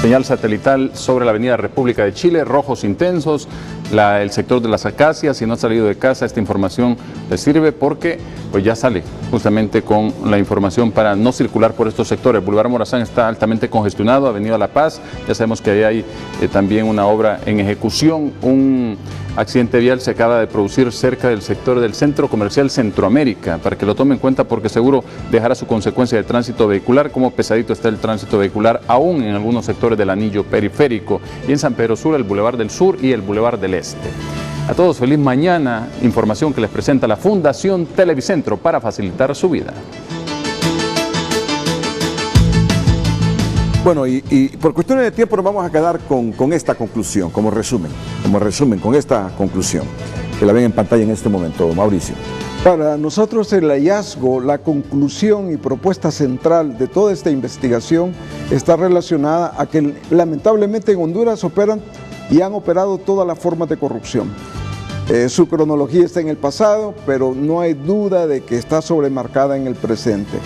señal satelital sobre la avenida República de Chile, rojos intensos, el sector de las acacias. Si no ha salido de casa, esta información les sirve porque pues ya sale justamente con la información para no circular por estos sectores. Boulevard Morazán está altamente congestionado, Avenida La Paz, ya sabemos que ahí hay también una obra en ejecución. Un accidente vial se acaba de producir cerca del sector del Centro Comercial Centroamérica, para que lo tomen en cuenta porque seguro dejará su consecuencia de tránsito vehicular, como pesadito está el tránsito vehicular aún en algunos sectores del anillo periférico, y en San Pedro Sula el Boulevard del Sur y el Boulevard del Este. A todos feliz mañana, información que les presenta la Fundación Televicentro para facilitar su vida. Bueno, y por cuestiones de tiempo nos vamos a quedar con esta conclusión, como resumen, con esta conclusión, que la ven en pantalla en este momento, Mauricio. Para nosotros el hallazgo, la conclusión y propuesta central de toda esta investigación está relacionada a que lamentablemente en Honduras operan y han operado todas las formas de corrupción. Su cronología está en el pasado, pero no hay duda de que está sobremarcada en el presente.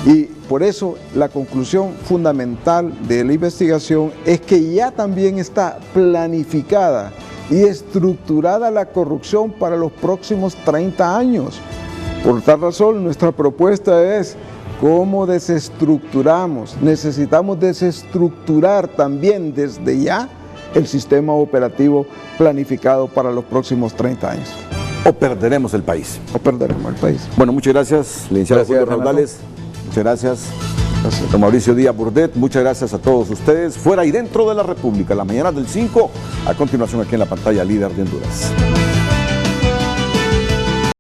Y por eso la conclusión fundamental de la investigación es que ya también está planificada y estructurada la corrupción para los próximos 30 años. Por tal razón, nuestra propuesta es cómo desestructuramos. Necesitamos desestructurar también desde ya el sistema operativo planificado para los próximos 30 años. O perderemos el país. O perderemos el país. Bueno, muchas gracias, licenciado Julio Raudales. Muchas gracias. Don Mauricio Díaz Burdet, muchas gracias a todos ustedes. Fuera y dentro de la República, las mañanas del 5, a continuación aquí en la pantalla Líder de Honduras.